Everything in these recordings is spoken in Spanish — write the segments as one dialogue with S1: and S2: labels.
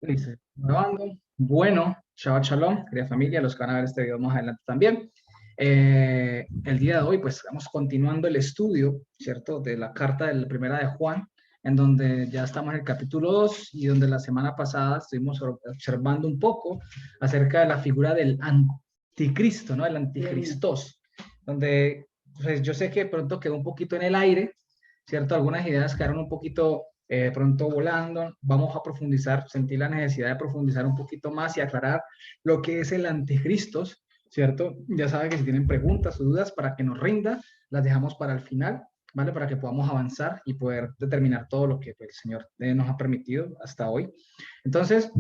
S1: Dice, grabando. Bueno, Shabbat Shalom, querida familia, los que van a ver este video más adelante también. El día de hoy, pues, estamos continuando el estudio, ¿cierto?, de la carta de la primera de Juan, en donde ya estamos en el capítulo 2 y donde la semana pasada estuvimos observando un poco acerca de la figura del anticristo, ¿no? El anticristos, donde, pues, yo sé que de pronto quedó un poquito en el aire, ¿cierto? Algunas ideas quedaron un poquito de pronto volando. Vamos a profundizar, sentí la necesidad de profundizar un poquito más y aclarar lo que es el anticristo, ¿cierto? Ya saben que si tienen preguntas o dudas para que nos rinda, las dejamos para el final, ¿vale? Para que podamos avanzar y poder determinar todo lo que pues, el Señor nos ha permitido hasta hoy. Entonces,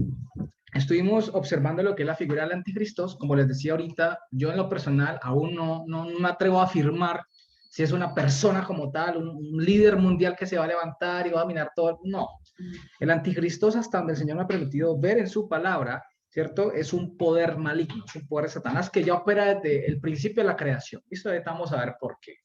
S1: estuvimos observando lo que es la figura del anticristo. Como les decía ahorita, yo en lo personal aún no me atrevo a afirmar si es una persona como tal, un líder mundial que se va a levantar y va a dominar todo. No, el anticristo, hasta donde el Señor me ha permitido ver en su palabra, ¿cierto? Es un poder maligno, es un poder de Satanás que ya opera desde el principio de la creación. Listo, ahorita vamos a ver por qué.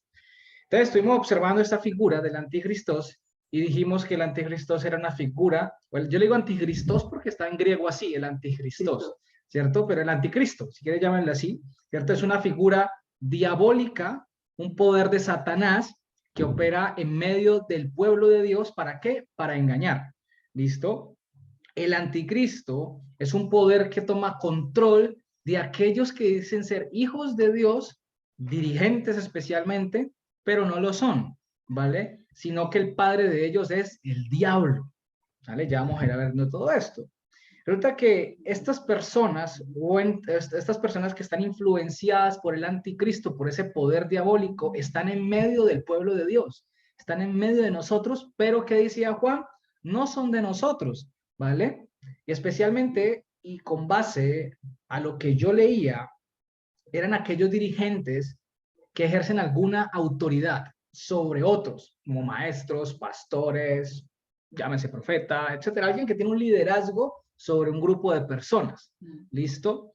S1: Entonces estuvimos observando esta figura del anticristo y dijimos que el anticristo era una figura, bueno, yo le digo anticristo porque está en griego así, el anticristo, ¿cierto? Pero el anticristo, si quieren llámenlo así, ¿cierto? Es una figura diabólica, un poder de Satanás que opera en medio del pueblo de Dios. ¿Para qué? Para engañar. ¿Listo? El anticristo es un poder que toma control de aquellos que dicen ser hijos de Dios, dirigentes especialmente, pero no lo son, ¿vale? Sino que el padre de ellos es el diablo, ¿vale? Ya vamos a ir a ver todo esto. Resulta que estas personas, estas personas que están influenciadas por el anticristo, por ese poder diabólico, están en medio del pueblo de Dios, están en medio de nosotros, pero ¿qué decía Juan? No son de nosotros, ¿vale? Y especialmente, y con base a lo que yo leía, eran aquellos dirigentes que ejercen alguna autoridad sobre otros, como maestros, pastores, llámese profeta, etcétera, alguien que tiene un liderazgo sobre un grupo de personas. ¿Listo?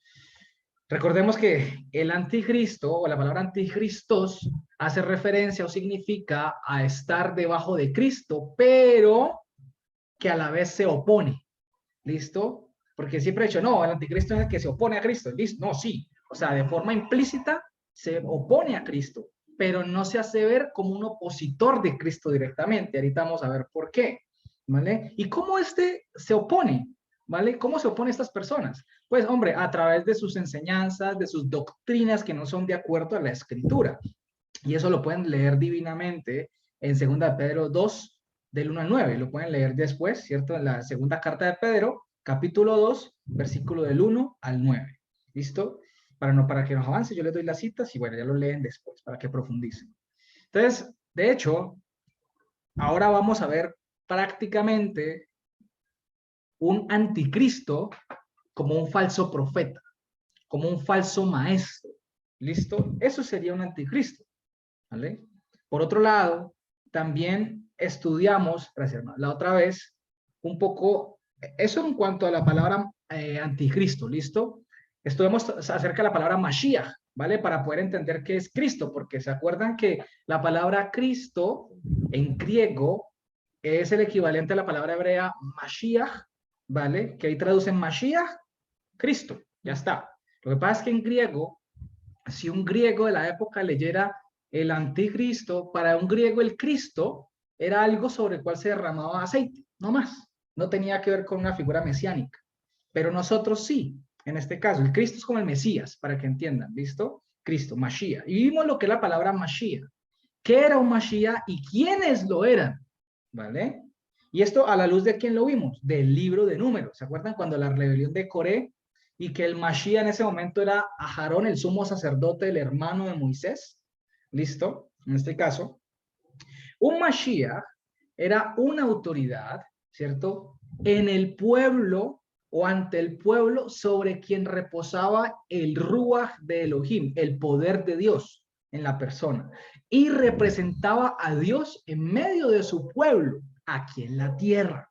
S1: Recordemos que el anticristo o la palabra anticristos hace referencia o significa a estar debajo de Cristo, pero que a la vez se opone. ¿Listo? Porque siempre he dicho, no, el anticristo es el que se opone a Cristo. ¿Listo? No, sí. O sea, de forma implícita se opone a Cristo, pero no se hace ver como un opositor de Cristo directamente. Ahorita vamos a ver por qué. ¿Vale? ¿Y cómo este se opone? ¿Vale? ¿Cómo se opone a estas personas? Pues, hombre, a través de sus enseñanzas, de sus doctrinas que no son de acuerdo a la escritura. Y eso lo pueden leer divinamente en 2 Pedro 2, del 1 al 9. Lo pueden leer después, ¿cierto? En la segunda carta de Pedro, capítulo 2, versículo del 1 al 9. ¿Listo? Para que nos avance, yo les doy las citas y bueno, ya lo leen después, para que profundicen. Entonces, de hecho, ahora vamos a ver prácticamente un anticristo como un falso profeta, como un falso maestro. ¿Listo? Eso sería un anticristo. ¿Vale? Por otro lado, también estudiamos, gracias hermano, la otra vez, un poco, eso en cuanto a la palabra anticristo, ¿listo? Estudiamos acerca de la palabra Mashiach, ¿vale? Para poder entender qué es Cristo, porque se acuerdan que la palabra Cristo en griego es el equivalente a la palabra hebrea Mashiach, ¿vale? Que ahí traducen Mashiach, Cristo, ya está. Lo que pasa es que en griego, si un griego de la época leyera el anticristo, para un griego el Cristo era algo sobre el cual se derramaba aceite, no más. No tenía que ver con una figura mesiánica. Pero nosotros sí, en este caso, el Cristo es como el Mesías, para que entiendan, ¿listo? Cristo, Mashiach. Y vimos lo que es la palabra Mashiach. ¿Qué era un Mashiach y quiénes lo eran? ¿Vale? Y esto a la luz de quién lo vimos, del libro de Números. ¿Se acuerdan cuando la rebelión de Coré y que el Mashiach en ese momento era Aarón, el sumo sacerdote, el hermano de Moisés? ¿Listo? En este caso, un Mashiach era una autoridad, ¿cierto? En el pueblo o ante el pueblo sobre quien reposaba el Ruach de Elohim, el poder de Dios en la persona. Y representaba a Dios en medio de su pueblo, aquí en la tierra.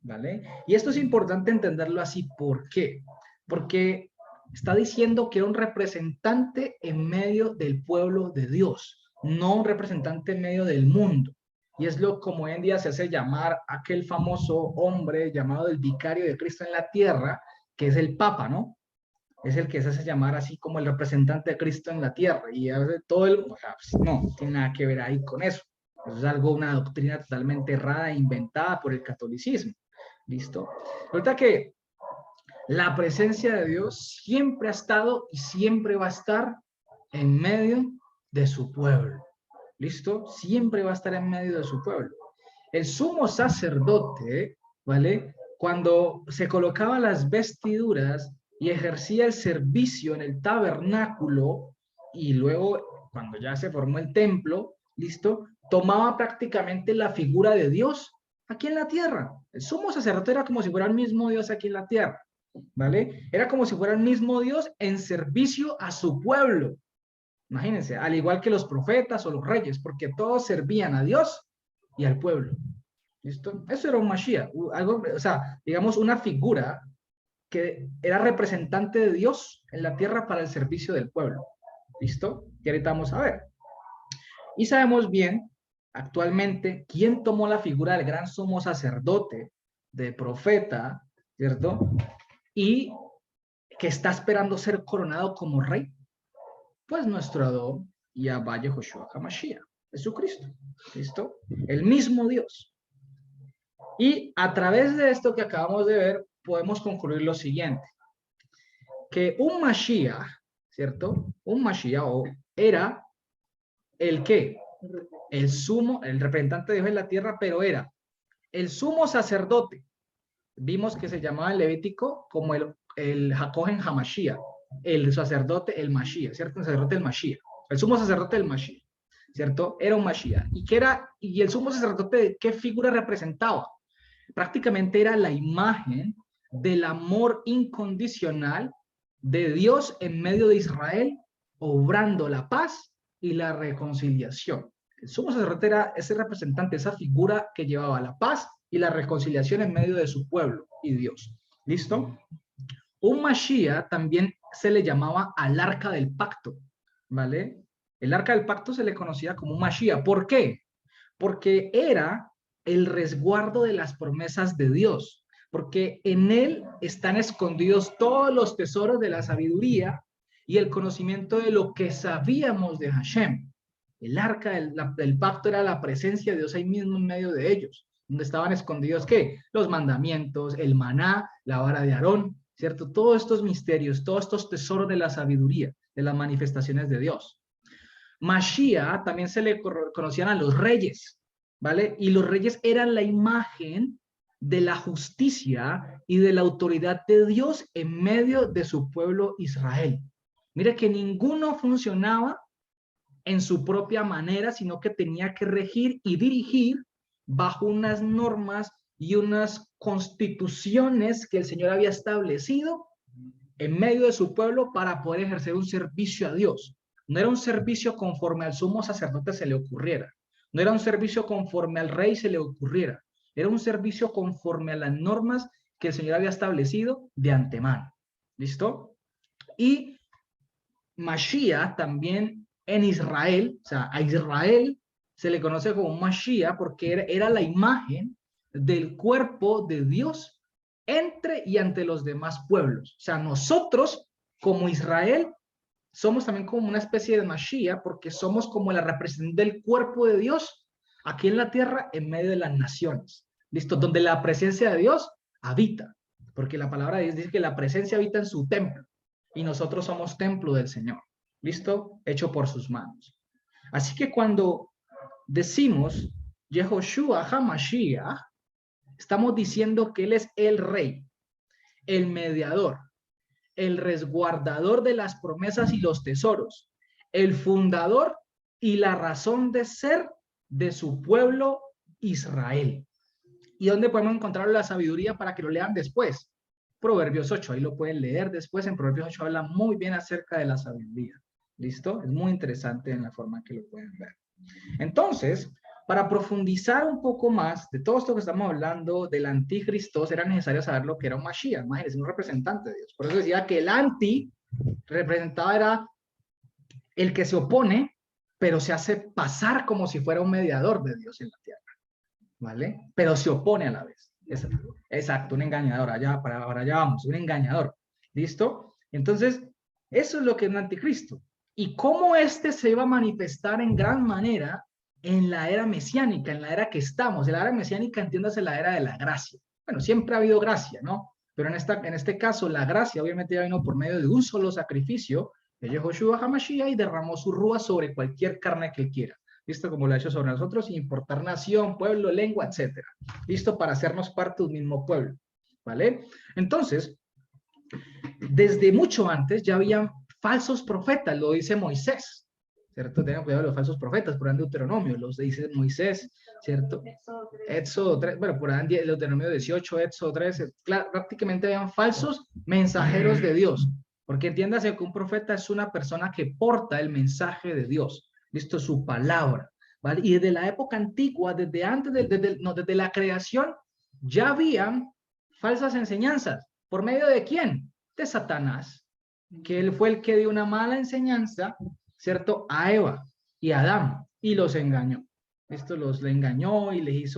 S1: ¿Vale? Y esto es importante entenderlo así. ¿Por qué? Porque está diciendo que era un representante en medio del pueblo de Dios, no un representante en medio del mundo. y es lo como hoy en día se hace llamar aquel famoso hombre llamado el vicario de Cristo en la tierra, que es el Papa, ¿no? Es el que se hace llamar así como el representante de Cristo en la tierra, y hace todo el, o sea, pues, no tiene nada que ver ahí con eso. Eso es algo, una doctrina totalmente errada e inventada por el catolicismo. ¿Listo? Resulta que la presencia de Dios siempre ha estado y siempre va a estar en medio de su pueblo. ¿Listo? Siempre va a estar en medio de su pueblo. El sumo sacerdote, ¿vale? Cuando se colocaba las vestiduras y ejercía el servicio en el tabernáculo y luego cuando ya se formó el templo, ¿listo? Tomaba prácticamente la figura de Dios aquí en la tierra. El sumo sacerdote era como si fuera el mismo Dios aquí en la tierra, ¿vale? Era como si fuera el mismo Dios en servicio a su pueblo. Imagínense, al igual que los profetas o los reyes, porque todos servían a Dios y al pueblo. ¿Listo? Eso era un Mashiach, algo, o sea, digamos una figura que era representante de Dios en la tierra para el servicio del pueblo. ¿Listo? Y ahorita vamos a ver. Y sabemos bien, actualmente, quién tomó la figura del gran sumo sacerdote, de profeta, ¿cierto? Y que está esperando ser coronado como rey. Pues nuestro Adón y Abba Yehoshua HaMashiach, Jesucristo. ¿Listo? El mismo Dios. Y a través de esto que acabamos de ver, podemos concluir lo siguiente. Que un Mashiach, ¿cierto? Un Mashiach era el que, el sumo, el representante de Dios en la tierra, pero era el sumo sacerdote. Vimos que se llamaba en Levítico como el Hakohen HaMashiach, el sacerdote, el Mashiach, ¿cierto? El sacerdote del Mashiach, el sumo sacerdote del Mashiach, ¿cierto? Era un Mashiach. ¿Y el sumo sacerdote qué figura representaba? Prácticamente era la imagen del amor incondicional de Dios en medio de Israel, obrando la paz y la reconciliación. El sumo sacerdote era ese representante, esa figura que llevaba la paz y la reconciliación en medio de su pueblo y Dios. ¿Listo? Un Mashiach también se le llamaba al arca del pacto, ¿vale? El arca del pacto se le conocía como un Mashiach. ¿Por qué? Porque era el resguardo de las promesas de Dios, porque en él están escondidos todos los tesoros de la sabiduría y el conocimiento de lo que sabíamos de Hashem. El arca del pacto era la presencia de Dios ahí mismo en medio de ellos, donde estaban escondidos, ¿qué? Los mandamientos, el maná, la vara de Aarón, ¿cierto? Todos estos misterios, todos estos tesoros de la sabiduría, de las manifestaciones de Dios. Mashiach también se le conocían a los reyes, ¿vale? Y los reyes eran la imagen de la justicia y de la autoridad de Dios en medio de su pueblo Israel. Mire que ninguno funcionaba en su propia manera, sino que tenía que regir y dirigir bajo unas normas y unas constituciones que el Señor había establecido en medio de su pueblo para poder ejercer un servicio a Dios. No era un servicio conforme al sumo sacerdote se le ocurriera. No era un servicio conforme al rey se le ocurriera. Era un servicio conforme a las normas que el Señor había establecido de antemano. ¿Listo? Y Mashiach también en Israel, o sea, a Israel se le conoce como Mashiach porque era la imagen del cuerpo de Dios entre y ante los demás pueblos. O sea, nosotros como Israel somos también como una especie de Mashiach porque somos como la representación del cuerpo de Dios aquí en la tierra en medio de las naciones. ¿Listo? Donde la presencia de Dios habita. Porque la palabra de Dios dice que la presencia habita en su templo y nosotros somos templo del Señor. ¿Listo? Hecho por sus manos. Así que cuando decimos Yehoshua HaMashiach, estamos diciendo que Él es el rey, el mediador, el resguardador de las promesas y los tesoros, el fundador y la razón de ser de su pueblo Israel. ¿Y dónde podemos encontrar la sabiduría para que lo lean después? Proverbios 8, ahí lo pueden leer después. En Proverbios 8 habla muy bien acerca de la sabiduría. ¿Listo? Es muy interesante en la forma que lo pueden ver. Entonces, para profundizar un poco más de todo esto que estamos hablando del anticristo, era necesario saber lo que era un Mashiach, imagínense, un representante de Dios. Por eso decía que el anti representado era el que se opone, pero se hace pasar como si fuera un mediador de Dios en la tierra. ¿vale? Pero se opone a la vez. Exacto, un engañador, ahora allá vamos, un engañador. ¿Listo? Entonces, eso es lo que es un anticristo. Y cómo este se iba a manifestar en gran manera en la era mesiánica, en la era que estamos. En la era mesiánica, entiéndase, la era de la gracia. Bueno, siempre ha habido gracia, ¿no? Pero en este caso, la gracia obviamente ya vino por medio de un solo sacrificio, de Yehoshua HaMashiach, y derramó su rúa sobre cualquier carne que él quiera. ¿Listo? Como lo ha hecho sobre nosotros, sin importar nación, pueblo, lengua, etcétera. ¿Listo? Para hacernos parte de un mismo pueblo. ¿Vale? Entonces, desde mucho antes ya habían falsos profetas, lo dice Moisés, ¿cierto? Tengan cuidado de los falsos profetas, por ahí en Deuteronomio, los dice Moisés, ¿cierto? Éxodo 3, bueno, por ahí en Deuteronomio 18, Éxodo 3, claro, prácticamente habían falsos mensajeros de Dios, porque entiéndase que un profeta es una persona que porta el mensaje de Dios, ¿listo? Su palabra, ¿vale? Y desde la época antigua, desde antes, desde la creación, ya habían falsas enseñanzas. ¿Por medio de quién? De Satanás, que él fue el que dio una mala enseñanza, ¿cierto? A Eva y a Adán, y los engañó. Esto le engañó y les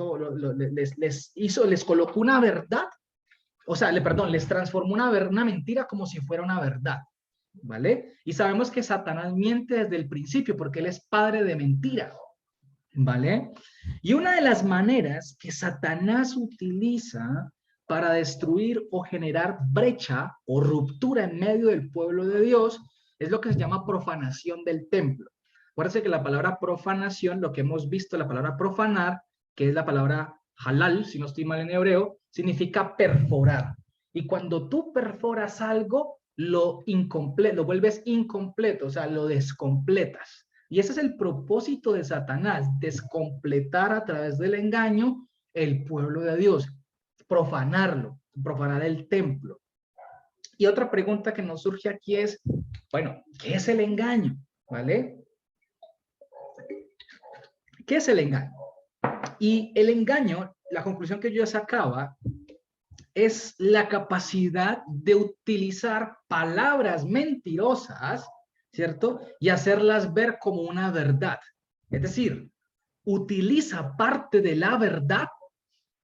S1: hizo, les colocó una verdad, o sea, les transformó una mentira como si fuera una verdad, ¿vale? Y sabemos que Satanás miente desde el principio porque él es padre de mentira, ¿vale? Y una de las maneras que Satanás utiliza para destruir o generar brecha o ruptura en medio del pueblo de Dios es lo que se llama profanación del templo. Acuérdense que la palabra profanación, lo que hemos visto, la palabra profanar, que es la palabra halal, si no estoy mal en hebreo, significa perforar. Y cuando tú perforas algo, lo vuelves incompleto, o sea, lo descompletas. Y ese es el propósito de Satanás, descompletar a través del engaño el pueblo de Dios, profanarlo, profanar el templo. Y otra pregunta que nos surge aquí es, bueno, ¿qué es el engaño? ¿Vale? ¿Qué es el engaño? Y el engaño, la conclusión que yo sacaba, es la capacidad de utilizar palabras mentirosas, ¿cierto? Y hacerlas ver como una verdad. Es decir, utiliza parte de la verdad,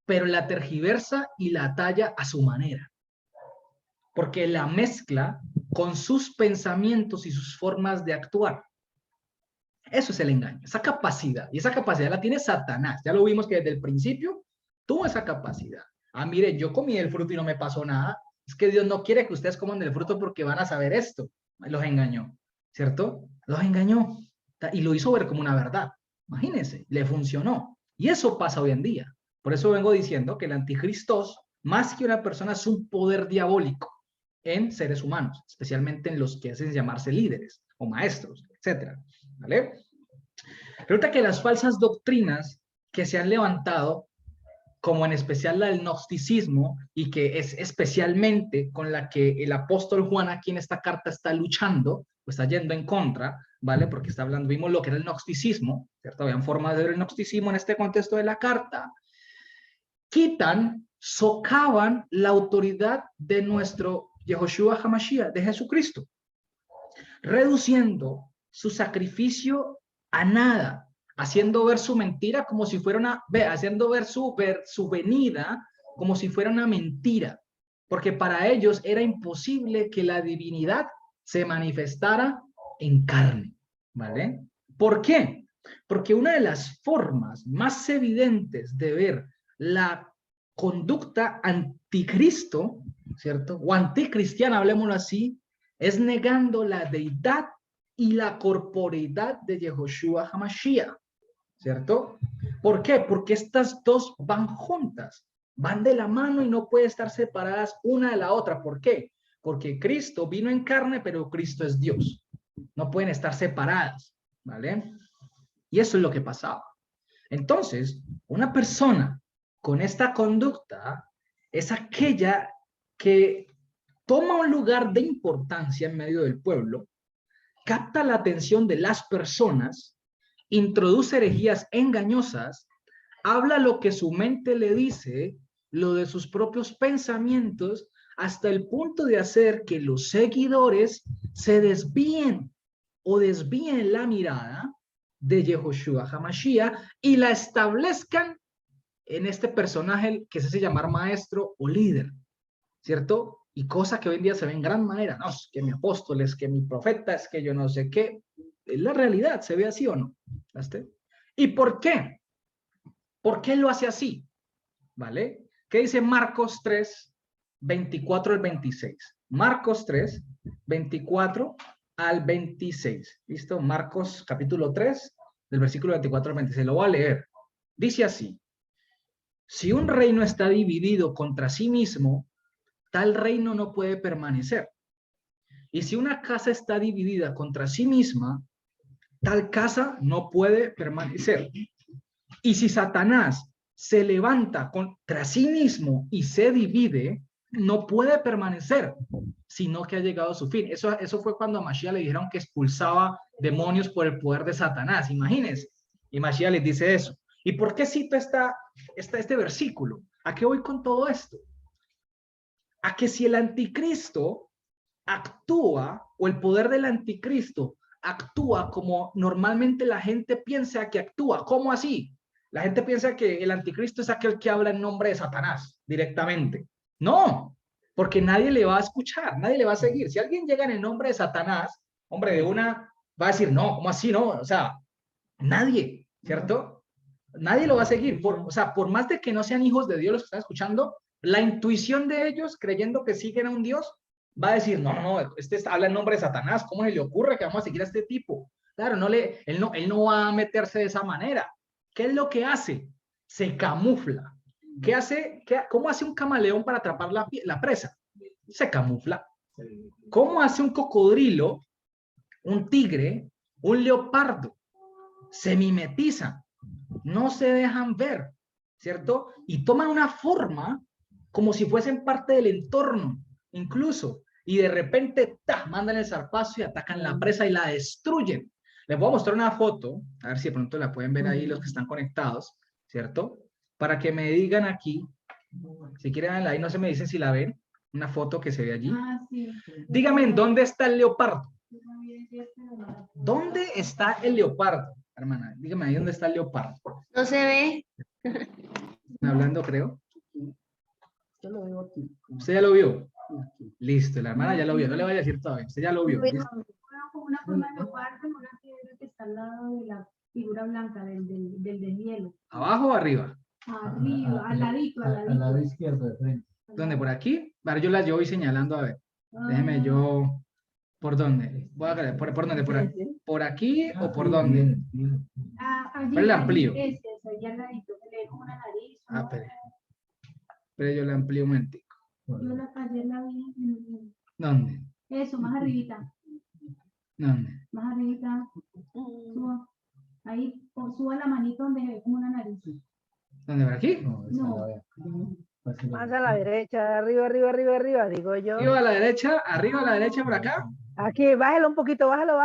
S1: pero la tergiversa y la talla a su manera. Porque la mezcla con sus pensamientos y sus formas de actuar. Eso es el engaño, esa capacidad. Y esa capacidad la tiene Satanás. Ya lo vimos que desde el principio tuvo esa capacidad. Ah, mire, yo comí el fruto y no me pasó nada. Es que Dios no quiere que ustedes coman del fruto porque van a saber esto. Los engañó, ¿cierto? Los engañó. Y lo hizo ver como una verdad. Imagínense, le funcionó. Y eso pasa hoy en día. Por eso vengo diciendo que el anticristo, más que una persona, es un poder diabólico en seres humanos, especialmente en los que hacen llamarse líderes o maestros, etcétera. ¿Vale? Resulta que las falsas doctrinas que se han levantado, como en especial la del gnosticismo, y que es especialmente con la que el apóstol Juan aquí en esta carta está luchando, pues está yendo en contra, ¿vale? Porque está hablando, vimos lo que era el gnosticismo, ¿cierto? Habían formas de ver el gnosticismo en este contexto de la carta. Quitan, socavan la autoridad de nuestro Yehoshua HaMashiach, de Jesucristo, reduciendo su sacrificio a nada, haciendo ver su mentira como si fuera haciendo ver su venida como si fuera una mentira, porque para ellos era imposible que la divinidad se manifestara en carne, ¿vale? ¿Por qué? Porque una de las formas más evidentes de ver la conducta anticristo, ¿cierto? O anticristiana, hablemoslo así, es negando la deidad y la corporeidad de Yehoshua HaMashiach, ¿cierto? ¿Por qué? Porque estas dos van juntas, van de la mano y no pueden estar separadas una de la otra. ¿Por qué? Porque Cristo vino en carne, pero Cristo es Dios. No pueden estar separadas, ¿vale? Y eso es lo que pasaba. Entonces, una persona con esta conducta es aquella que toma un lugar de importancia en medio del pueblo, capta la atención de las personas, introduce herejías engañosas, habla lo que su mente le dice, lo de sus propios pensamientos, hasta el punto de hacer que los seguidores se desvíen o desvíen la mirada de Yehoshua HaMashiach y la establezcan en este personaje que se hace llamar maestro o líder, ¿cierto? Y cosa que hoy en día se ve en gran manera, no, es que mi apóstol, es que mi profeta, es que yo no sé qué. Es la realidad, ¿se ve así o no? ¿Viste? ¿Y por qué? ¿Por qué lo hace así? ¿Vale? ¿Qué dice Marcos 3, 24 al 26? Marcos 3, 24 al 26. ¿Listo? Marcos capítulo 3, del versículo 24 al 26. Lo voy a leer. Dice así: si un reino está dividido contra sí mismo, tal reino no puede permanecer. Y si una casa está dividida contra sí misma, tal casa no puede permanecer. Y si Satanás se levanta contra sí mismo y se divide, no puede permanecer, sino que ha llegado a su fin. Eso fue cuando a Mashiach le dijeron que expulsaba demonios por el poder de Satanás. Imagínense. Y Mashiach les dice eso. ¿Y por qué cito este versículo? ¿A qué voy con todo esto? A que si el anticristo actúa, o el poder del anticristo actúa como normalmente la gente piensa que actúa. ¿Cómo así? La gente piensa que el anticristo es aquel que habla en nombre de Satanás directamente. No, porque nadie le va a escuchar, nadie le va a seguir. Si alguien llega en el nombre de Satanás, hombre, de una va a decir, no, ¿cómo así? No, o sea, nadie, ¿cierto? Nadie lo va a seguir. O sea, por más de que no sean hijos de Dios los que están escuchando, la intuición de ellos, creyendo que siguen a un Dios, va a decir, no, no, habla en nombre de Satanás, ¿cómo se le ocurre que vamos a seguir a este tipo? Claro, él no va a meterse de esa manera. ¿Qué es lo que hace? Se camufla. ¿Cómo hace un camaleón para atrapar la presa? Se camufla. ¿Cómo hace un cocodrilo, un tigre, un leopardo? Se mimetizan, no se dejan ver, ¿cierto? Y toman una forma como si fuesen parte del entorno, incluso, y de repente mandan el zarpazo y atacan la presa y la destruyen. Les voy a mostrar una foto, a ver si de pronto la pueden ver ahí los que están conectados, ¿cierto? Para que me digan aquí, si quieren ahí, no se me dicen si la ven, una foto que se ve allí. Díganme, ¿dónde está el leopardo? ¿Dónde está el leopardo? Hermana, dígame ahí dónde está el leopardo.
S2: No se ve.
S1: Hablando, creo.
S3: Yo lo veo aquí.
S1: ¿Usted ya lo vio? Listo, la hermana ya lo vio. No le vaya a decir todavía. Usted ya lo vio. ¿Listo?
S4: Como una forma de leopardo, una piedra que está al lado de la figura blanca del deshielo.
S1: ¿Abajo o arriba?
S4: Arriba, al ladito, al ladito.
S3: Al lado izquierdo de frente.
S1: ¿Dónde? ¿Por aquí? Vale, yo voy señalando, a ver. Déjeme yo... ¿Por dónde? Voy a ¿por dónde? ¿Por aquí o por dónde?
S4: Allí,
S1: ¿Cuál le amplío?
S4: Ese, allá al ladito, que le como una nariz.
S1: Ah, pero yo le amplío un momentico.
S4: Yo ayer la vi.
S1: ¿Dónde?
S4: Eso, más arribita.
S1: ¿Dónde?
S4: Más arribita. Suba. Ahí, suba la manito donde se ve como una nariz.
S1: ¿Dónde? ¿Por aquí?
S4: No.
S5: Más a la derecha, arriba, arriba, arriba, arriba, digo yo.
S1: Arriba a la derecha, por acá.
S5: Aquí, bájalo un poquito, bájalo.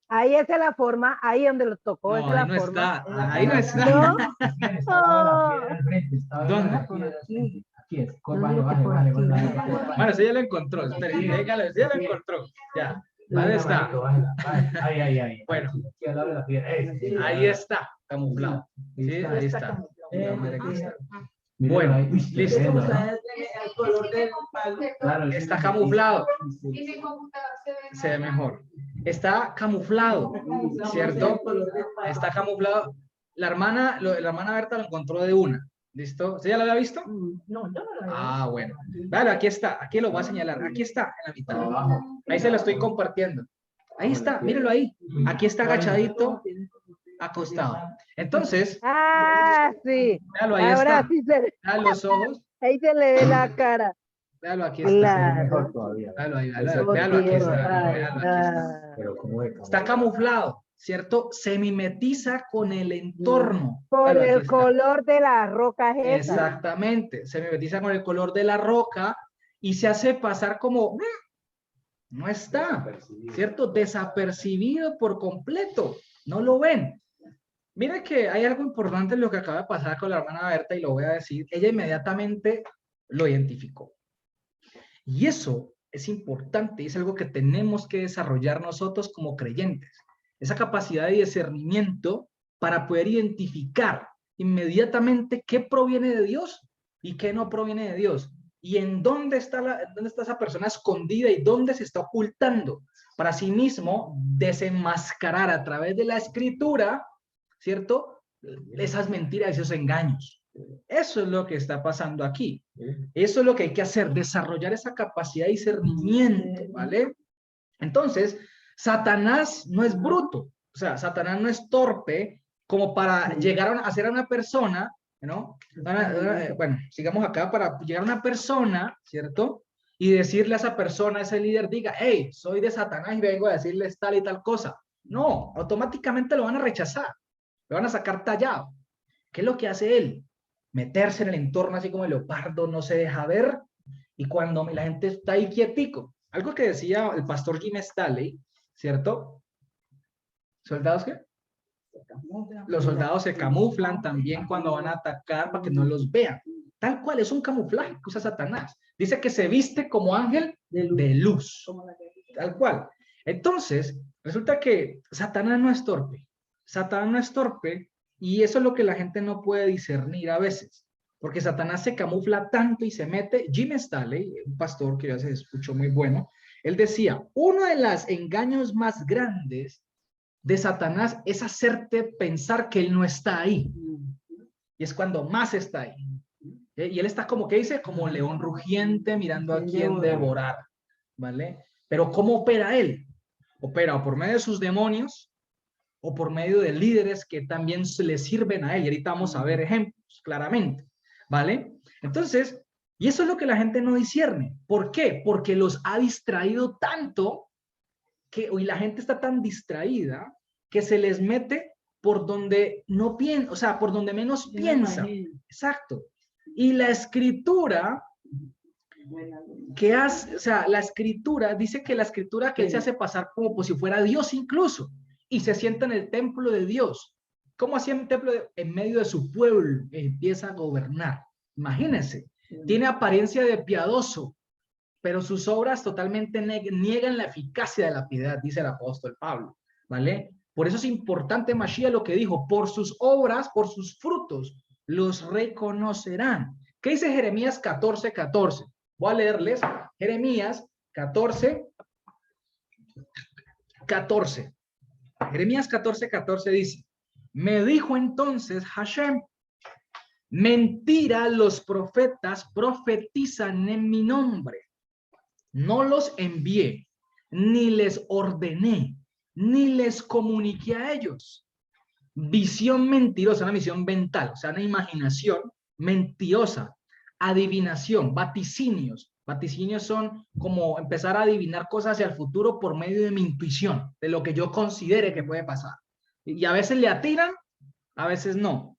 S5: Ahí esa es la forma, ahí donde lo tocó,
S1: No,
S5: esa es la
S1: ahí no
S5: forma.
S1: está. Ahí no está.
S5: ¿No?
S1: ¿Dónde?
S3: Aquí es. Bájale.
S1: Bueno, si ya lo encontró. Espere, dígale, si ya lo encontró. Ya. ¿Dónde está?
S3: Ahí.
S1: Bueno.
S3: Aquí al lado de la piedra.
S1: Ahí está, camuflado. Sí, ahí está.
S3: Bueno,
S1: listo. Está camuflado. Se ve mejor. Está camuflado, ¿cierto? Está camuflado. La hermana Berta lo encontró de una. ¿Listo? ¿Usted ya lo había visto?
S3: No, yo no lo
S1: Ah, bueno. Claro, aquí está. Aquí lo voy a señalar. Aquí está, en la mitad. Ahí se lo estoy compartiendo. Ahí está, mírenlo ahí. Aquí está agachadito, acostado. Entonces,
S5: Ah, sí.
S1: véalo, ahí
S5: Ahora
S1: está.
S5: sí se ve.
S1: Vean los ojos.
S5: Ahí se le ve la cara.
S1: Véalo, aquí está.
S5: Claro.
S3: mejor todavía.
S1: Véalo ahí,
S5: Oh,
S1: véalo, aquí
S5: Dios,
S1: está.
S5: ay,
S1: Véalo, aquí está.
S3: Pero como de
S1: Está camuflado, ¿cierto? Se mimetiza con el entorno.
S5: por
S1: Véalo, aquí
S5: el
S1: está.
S5: color de la roca esa.
S1: Exactamente. Se mimetiza con el color de la roca y se hace pasar como... No está, ¿cierto? Desapercibido por completo. No lo ven. Mira que hay algo importante en lo que acaba de pasar con la hermana Berta y lo voy a decir. Ella inmediatamente lo identificó. Y eso es importante y es algo que tenemos que desarrollar nosotros como creyentes. Esa capacidad de discernimiento para poder identificar inmediatamente qué proviene de Dios y qué no proviene de Dios. Y en dónde está esa persona escondida y dónde se está ocultando, para sí mismo desenmascarar a través de la escritura, ¿cierto? Esas mentiras, esos engaños. Eso es lo que está pasando aquí. Eso es lo que hay que hacer, desarrollar esa capacidad de discernimiento, ¿vale? Entonces, Satanás no es bruto, o sea, Satanás no es torpe como para llegar a hacer a una persona, ¿no? Bueno, sigamos acá, para llegar a una persona, ¿cierto? Y decirle a esa persona, a ese líder, diga, hey, soy de Satanás y vengo a decirles tal y tal cosa. No, automáticamente lo van a rechazar, lo van a sacar tallado. ¿Qué es lo que hace él? Meterse en el entorno así como el leopardo, no se deja ver, y cuando la gente está ahí quietico. Algo que decía el pastor Jim Staley, ¿cierto? ¿Soldados qué? Los soldados se camuflan también cuando van a atacar para que no los vean. Tal cual, es un camuflaje que usa Satanás. Dice que se viste como ángel de luz. Tal cual. Entonces, resulta que Satanás no es torpe. Satanás no es torpe y eso es lo que la gente no puede discernir a veces. Porque Satanás se camufla tanto y se mete. Jim Staley, un pastor que ya se escuchó muy bueno, él decía, uno de los engaños más grandes de Satanás es hacerte pensar que él no está ahí. Y es cuando más está ahí. Y él está como, ¿qué dice? Como león rugiente mirando a quién devorar. ¿Vale? Pero ¿cómo opera él? Opera o por medio de sus demonios o por medio de líderes que también se le sirven a él. Y ahorita vamos a ver ejemplos claramente. ¿Vale? Entonces, y eso es lo que la gente no discierne. ¿Por qué? Porque los ha distraído tanto que hoy la gente está tan distraída que se les mete por donde no piensa, o sea, por donde menos piensa. Exacto. Y la escritura que hace, o sea, la escritura dice que la escritura que él se hace pasar como si fuera Dios incluso y se sienta en el templo de Dios. ¿Cómo hacía en el templo? En medio de su pueblo empieza a gobernar. Imagínense, tiene apariencia de piadoso, pero sus obras totalmente niegan la eficacia de la piedad, dice el apóstol Pablo, ¿vale? Por eso es importante Mashiach lo que dijo, por sus obras, por sus frutos, los reconocerán. ¿Qué dice Jeremías 14:14? Voy a leerles Jeremías 14:14. Jeremías 14:14 dice, me dijo entonces Hashem, mentira, los profetas profetizan en mi nombre. No los envié, ni les ordené, ni les comuniqué a ellos. Visión mentirosa, una visión mental, o sea, una imaginación mentirosa, adivinación, vaticinios. Vaticinios son como empezar a adivinar cosas hacia el futuro por medio de mi intuición, de lo que yo considere que puede pasar. Y a veces le atinan, a veces no.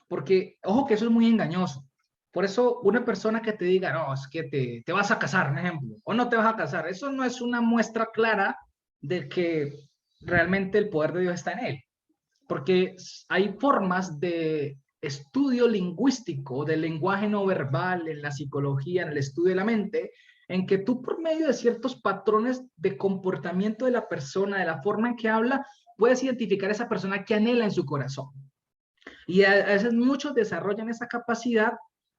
S1: Porque, ojo que eso es muy engañoso. Por eso una persona que te diga, no, es que te vas a casar, por ejemplo, o no te vas a casar, eso no es una muestra clara de que realmente el poder de Dios está en él. Porque hay formas de estudio lingüístico, del lenguaje no verbal, en la psicología, en el estudio de la mente, en que tú por medio de ciertos patrones de comportamiento de la persona, de la forma en que habla, puedes identificar a esa persona que anhela en su corazón. Y a veces muchos desarrollan esa capacidad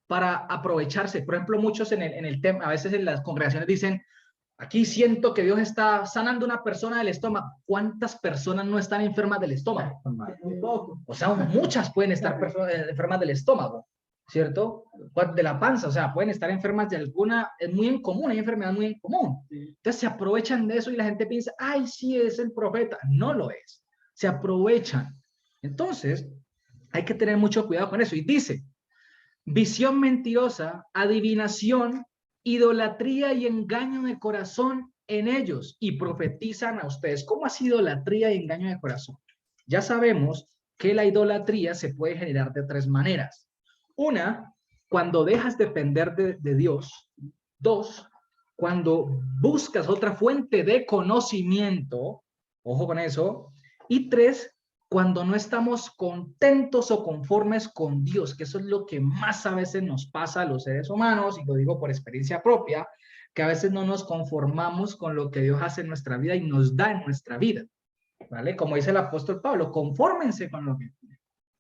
S1: para aprovecharse. Por ejemplo, muchos en el tema, a veces en las congregaciones dicen, aquí siento que Dios está sanando a una persona del estómago. ¿Cuántas personas no están enfermas del estómago? O sea, muchas pueden estar enfermas del estómago, ¿cierto? De la panza, o sea, pueden estar enfermas de alguna, es muy en común, hay enfermedad muy en común. Entonces se aprovechan de eso y la gente piensa, ay, sí, es el profeta. No lo es. Se aprovechan. Entonces, hay que tener mucho cuidado con eso. Y dice, visión mentirosa, adivinación, idolatría y engaño de corazón en ellos y profetizan a ustedes. ¿Cómo es idolatría y engaño de corazón? Ya sabemos que la idolatría se puede generar de tres maneras. Una, cuando dejas depender de Dios. Dos, cuando buscas otra fuente de conocimiento. Ojo con eso. Y tres, cuando no estamos contentos o conformes con Dios, que eso es lo que más a veces nos pasa a los seres humanos, y lo digo por experiencia propia, que a veces no nos conformamos con lo que Dios hace en nuestra vida y nos da en nuestra vida, ¿vale? Como dice el apóstol Pablo, confórmense con lo que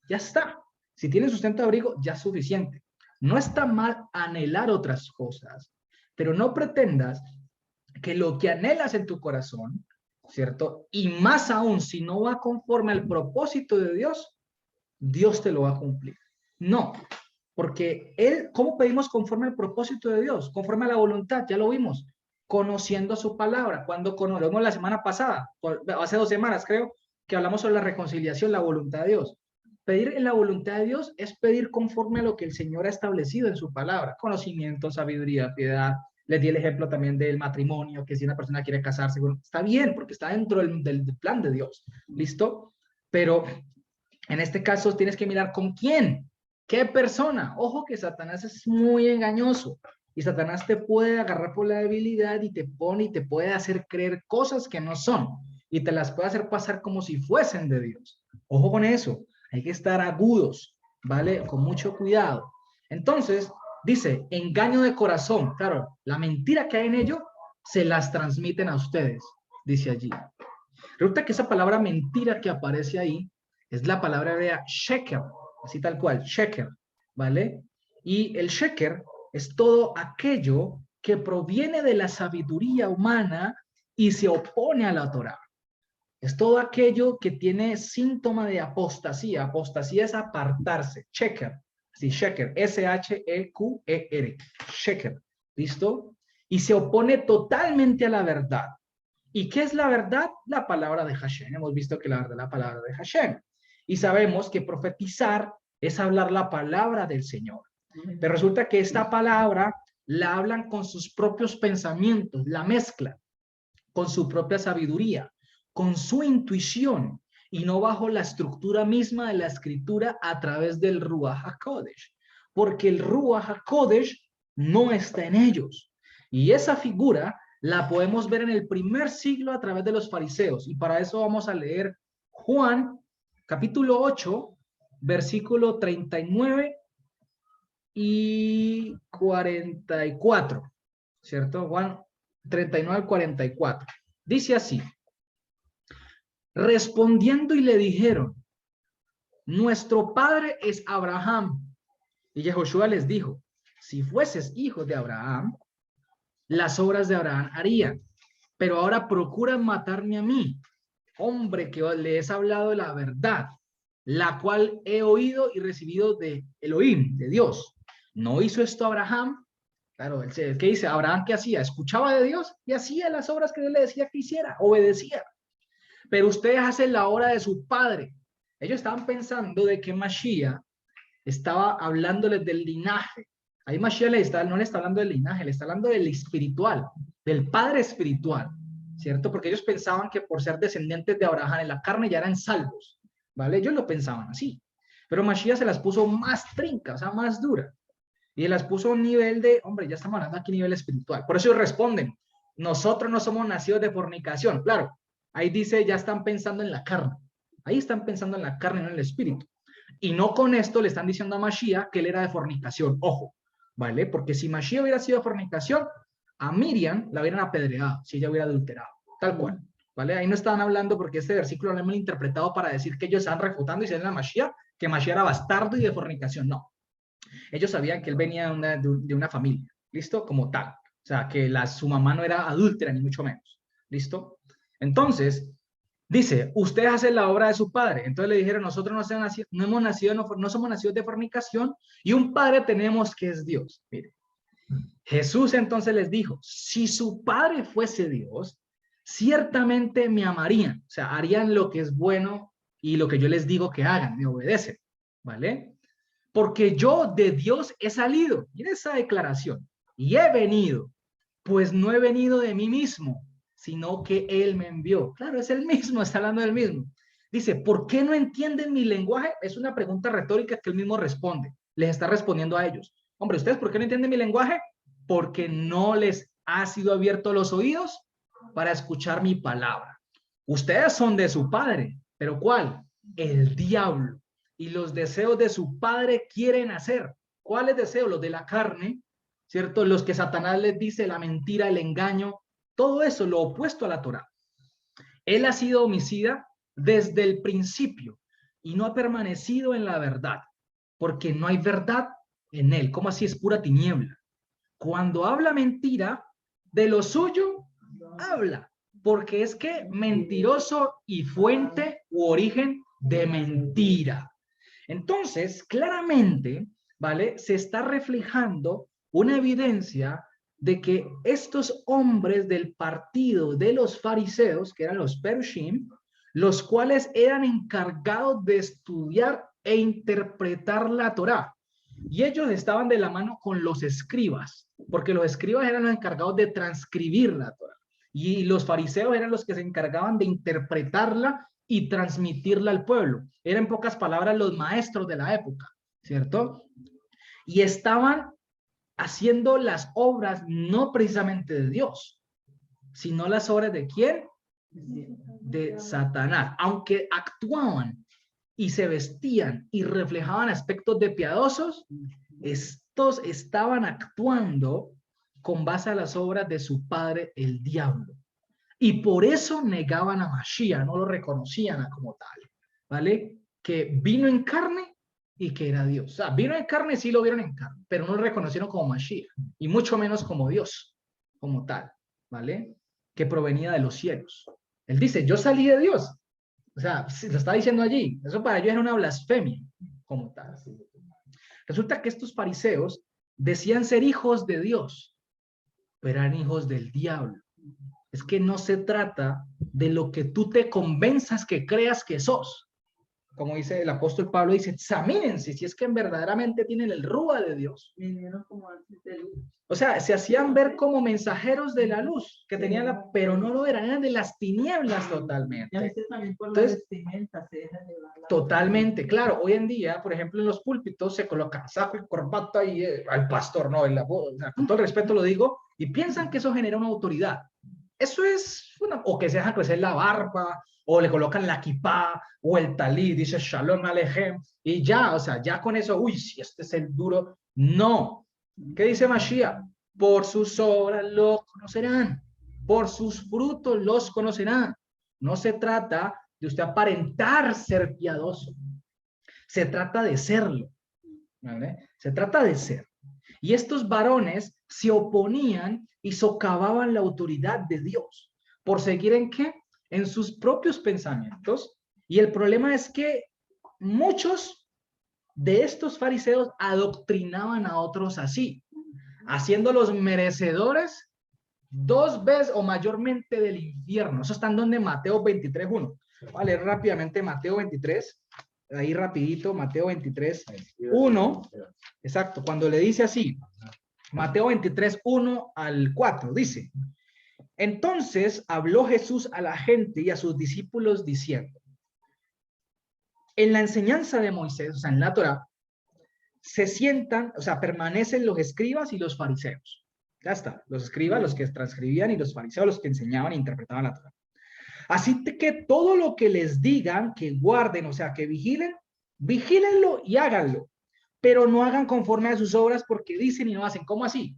S1: ya está. Si tienes sustento de abrigo, ya es suficiente. No está mal anhelar otras cosas, pero no pretendas que lo que anhelas en tu corazón, ¿cierto? Y más aún, si no va conforme al propósito de Dios, Dios te lo va a cumplir. No, porque ¿cómo pedimos conforme al propósito de Dios? Conforme a la voluntad, ya lo vimos, conociendo su palabra. Cuando lo vimos la semana pasada, hace 2 semanas creo, que hablamos sobre la reconciliación, la voluntad de Dios. Pedir en la voluntad de Dios es pedir conforme a lo que el Señor ha establecido en su palabra. Conocimiento, sabiduría, piedad. Les di el ejemplo también del matrimonio, que si una persona quiere casarse, está bien, porque está dentro del plan de Dios. ¿Listo? Pero en este caso tienes que mirar con quién, qué persona. Ojo que Satanás es muy engañoso y Satanás te puede agarrar por la debilidad y te pone y te puede hacer creer cosas que no son y te las puede hacer pasar como si fuesen de Dios. Ojo con eso, hay que estar agudos, ¿vale? Con mucho cuidado. Entonces, dice, engaño de corazón. Claro, la mentira que hay en ello se las transmiten a ustedes, dice allí. Resulta que esa palabra mentira que aparece ahí es la palabra hebrea sheker, así tal cual, sheker, ¿vale? Y el sheker es todo aquello que proviene de la sabiduría humana y se opone a la Torá. Es todo aquello que tiene síntoma de apostasía. Apostasía es apartarse. Sheker, sí, sheker, S-H-E-Q-E-R, sheker, ¿listo? Y se opone totalmente a la verdad. ¿Y qué es la verdad? La palabra de Hashem. Hemos visto que la verdad es la palabra de Hashem. Y sabemos que profetizar es hablar la palabra del Señor. Pero resulta que esta palabra la hablan con sus propios pensamientos, la mezclan con su propia sabiduría, con su intuición y no bajo la estructura misma de la escritura a través del Ruach HaKodesh. Porque el Ruach HaKodesh no está en ellos. Y esa figura la podemos ver en el primer siglo a través de los fariseos. Y para eso vamos a leer Juan, capítulo 8, versículo 39 y 44. ¿Cierto? Juan 39 al 44. Dice así. Respondiendo y le dijeron, nuestro padre es Abraham. Y Yehoshua les dijo, si fueses hijo de Abraham, las obras de Abraham harían, pero ahora procuran matarme a mí, hombre que les he hablado de la verdad, la cual he oído y recibido de Elohim, de Dios. ¿No hizo esto Abraham? Claro, ¿qué dice? Abraham, ¿qué hacía? Escuchaba de Dios y hacía las obras que Dios le decía que hiciera, obedecía. Pero ustedes hacen la obra de su padre. Ellos estaban pensando de que Mashiach estaba hablándoles del linaje. Ahí Mashiach no le está hablando del linaje, le está hablando del espiritual, del padre espiritual, ¿cierto? Porque ellos pensaban que por ser descendientes de Abraham en la carne ya eran salvos, ¿vale? Ellos lo pensaban así. Pero Mashiach se las puso más trinca, o sea, más dura. Y las puso a un nivel de, hombre, ya estamos hablando aquí a nivel espiritual. Por eso ellos responden, nosotros no somos nacidos de fornicación. Claro, ahí dice, ya están pensando en la carne. Ahí están pensando en la carne, no en el espíritu. Y no con esto le están diciendo a Mashiach que él era de fornicación. Ojo, ¿vale? Porque si Mashiach hubiera sido de fornicación, a Miriam la hubieran apedreado si ella hubiera adulterado. Tal cual, ¿vale? Ahí no estaban hablando porque este versículo lo hemos interpretado para decir que ellos estaban refutando y diciendo a Mashiach que Mashiach era bastardo y de fornicación. No. Ellos sabían que él venía de una familia, ¿listo? Como tal. O sea, que su mamá no era adúltera, ni mucho menos. ¿Listo? Entonces, dice, ustedes hacen la obra de su padre. Entonces le dijeron, nosotros no somos nacidos de fornicación y un padre tenemos que es Dios. Mire, Jesús entonces les dijo, si su padre fuese Dios, ciertamente me amarían. O sea, harían lo que es bueno y lo que yo les digo que hagan, me obedecen. ¿Vale? Porque yo de Dios he salido. Mira esa declaración. Y he venido, pues no he venido de mí mismo, sino que Él me envió. Claro, es el mismo, está hablando del mismo. Dice, ¿por qué no entienden mi lenguaje? Es una pregunta retórica que Él mismo responde. Les está respondiendo a ellos. Hombre, ¿ustedes por qué no entienden mi lenguaje? Porque no les ha sido abierto los oídos para escuchar mi palabra. Ustedes son de su padre, ¿pero cuál? El diablo. Y los deseos de su padre quieren hacer. ¿Cuáles deseos? Los de la carne, ¿cierto? Los que Satanás les dice, la mentira, el engaño, todo eso, lo opuesto a la Torá. Él ha sido homicida desde el principio y no ha permanecido en la verdad, porque no hay verdad en él. ¿Cómo así? Es pura tiniebla. Cuando habla mentira, de lo suyo habla, porque es que mentiroso y fuente u origen de mentira. Entonces, claramente, ¿vale? Se está reflejando una evidencia de que estos hombres del partido de los fariseos, que eran los Perushim, los cuales eran encargados de estudiar e interpretar la Torá. Y ellos estaban de la mano con los escribas, porque los escribas eran los encargados de transcribir la Torá. Y los fariseos eran los que se encargaban de interpretarla y transmitirla al pueblo. Eran en pocas palabras los maestros de la época, ¿cierto? Y estaban haciendo las obras no precisamente de Dios, sino las obras de ¿quién? De Satanás. Aunque actuaban y se vestían y reflejaban aspectos de piadosos, estos estaban actuando con base a las obras de su padre, el diablo. Y por eso negaban a Mashiach, no lo reconocían como tal, ¿vale? Que vino en carne y que era Dios. O sea, vino en carne, sí lo vieron en carne, pero no lo reconocieron como Mashiach, y mucho menos como Dios, como tal, ¿vale? Que provenía de los cielos. Él dice, yo salí de Dios. O sea, lo está diciendo allí. Eso para ellos era una blasfemia, como tal. Resulta que estos fariseos decían ser hijos de Dios, pero eran hijos del diablo. Es que no se trata de lo que tú te convenzas que creas que sos. Como dice el apóstol Pablo, dice, examínense si es que verdaderamente tienen el rúa de Dios. O sea, se hacían ver como mensajeros de la luz, que tenían pero no lo eran de las tinieblas totalmente. Entonces, totalmente, claro, hoy en día, por ejemplo, en los púlpitos se coloca saco y corbata y al pastor, no, o sea, con todo el respeto lo digo, y piensan que eso genera una autoridad. Eso es, o que se dejan crecer la barba, o le colocan la kipá, o el talí, dice Shalom Alejem, y ya, o sea, ya con eso, uy, si este es el duro. No. ¿Qué dice Mashiach? Por sus obras lo conocerán, por sus frutos los conocerán. No se trata de usted aparentar ser piadoso, se trata de serlo, ¿vale? Se trata de ser. Y estos varones se oponían y socavaban la autoridad de Dios. ¿Por seguir en qué? En sus propios pensamientos. Y el problema es que muchos de estos fariseos adoctrinaban a otros así, haciéndolos merecedores 2 veces o mayormente del infierno. Eso está en donde Mateo 23:1. Voy a leer rápidamente Mateo 23. Ahí rapidito, Mateo 23:1. Exacto, cuando le dice así, Mateo 23:1 al 4, dice, entonces habló Jesús a la gente y a sus discípulos diciendo, en la enseñanza de Moisés, o sea, en la Torá, se sientan, o sea, permanecen los escribas y los fariseos. Ya está, los escribas, los que transcribían, y los fariseos, los que enseñaban e interpretaban la Torá. Así que todo lo que les digan, que guarden, o sea, que vigilen, vigílenlo y háganlo, pero no hagan conforme a sus obras porque dicen y no hacen. ¿Cómo así?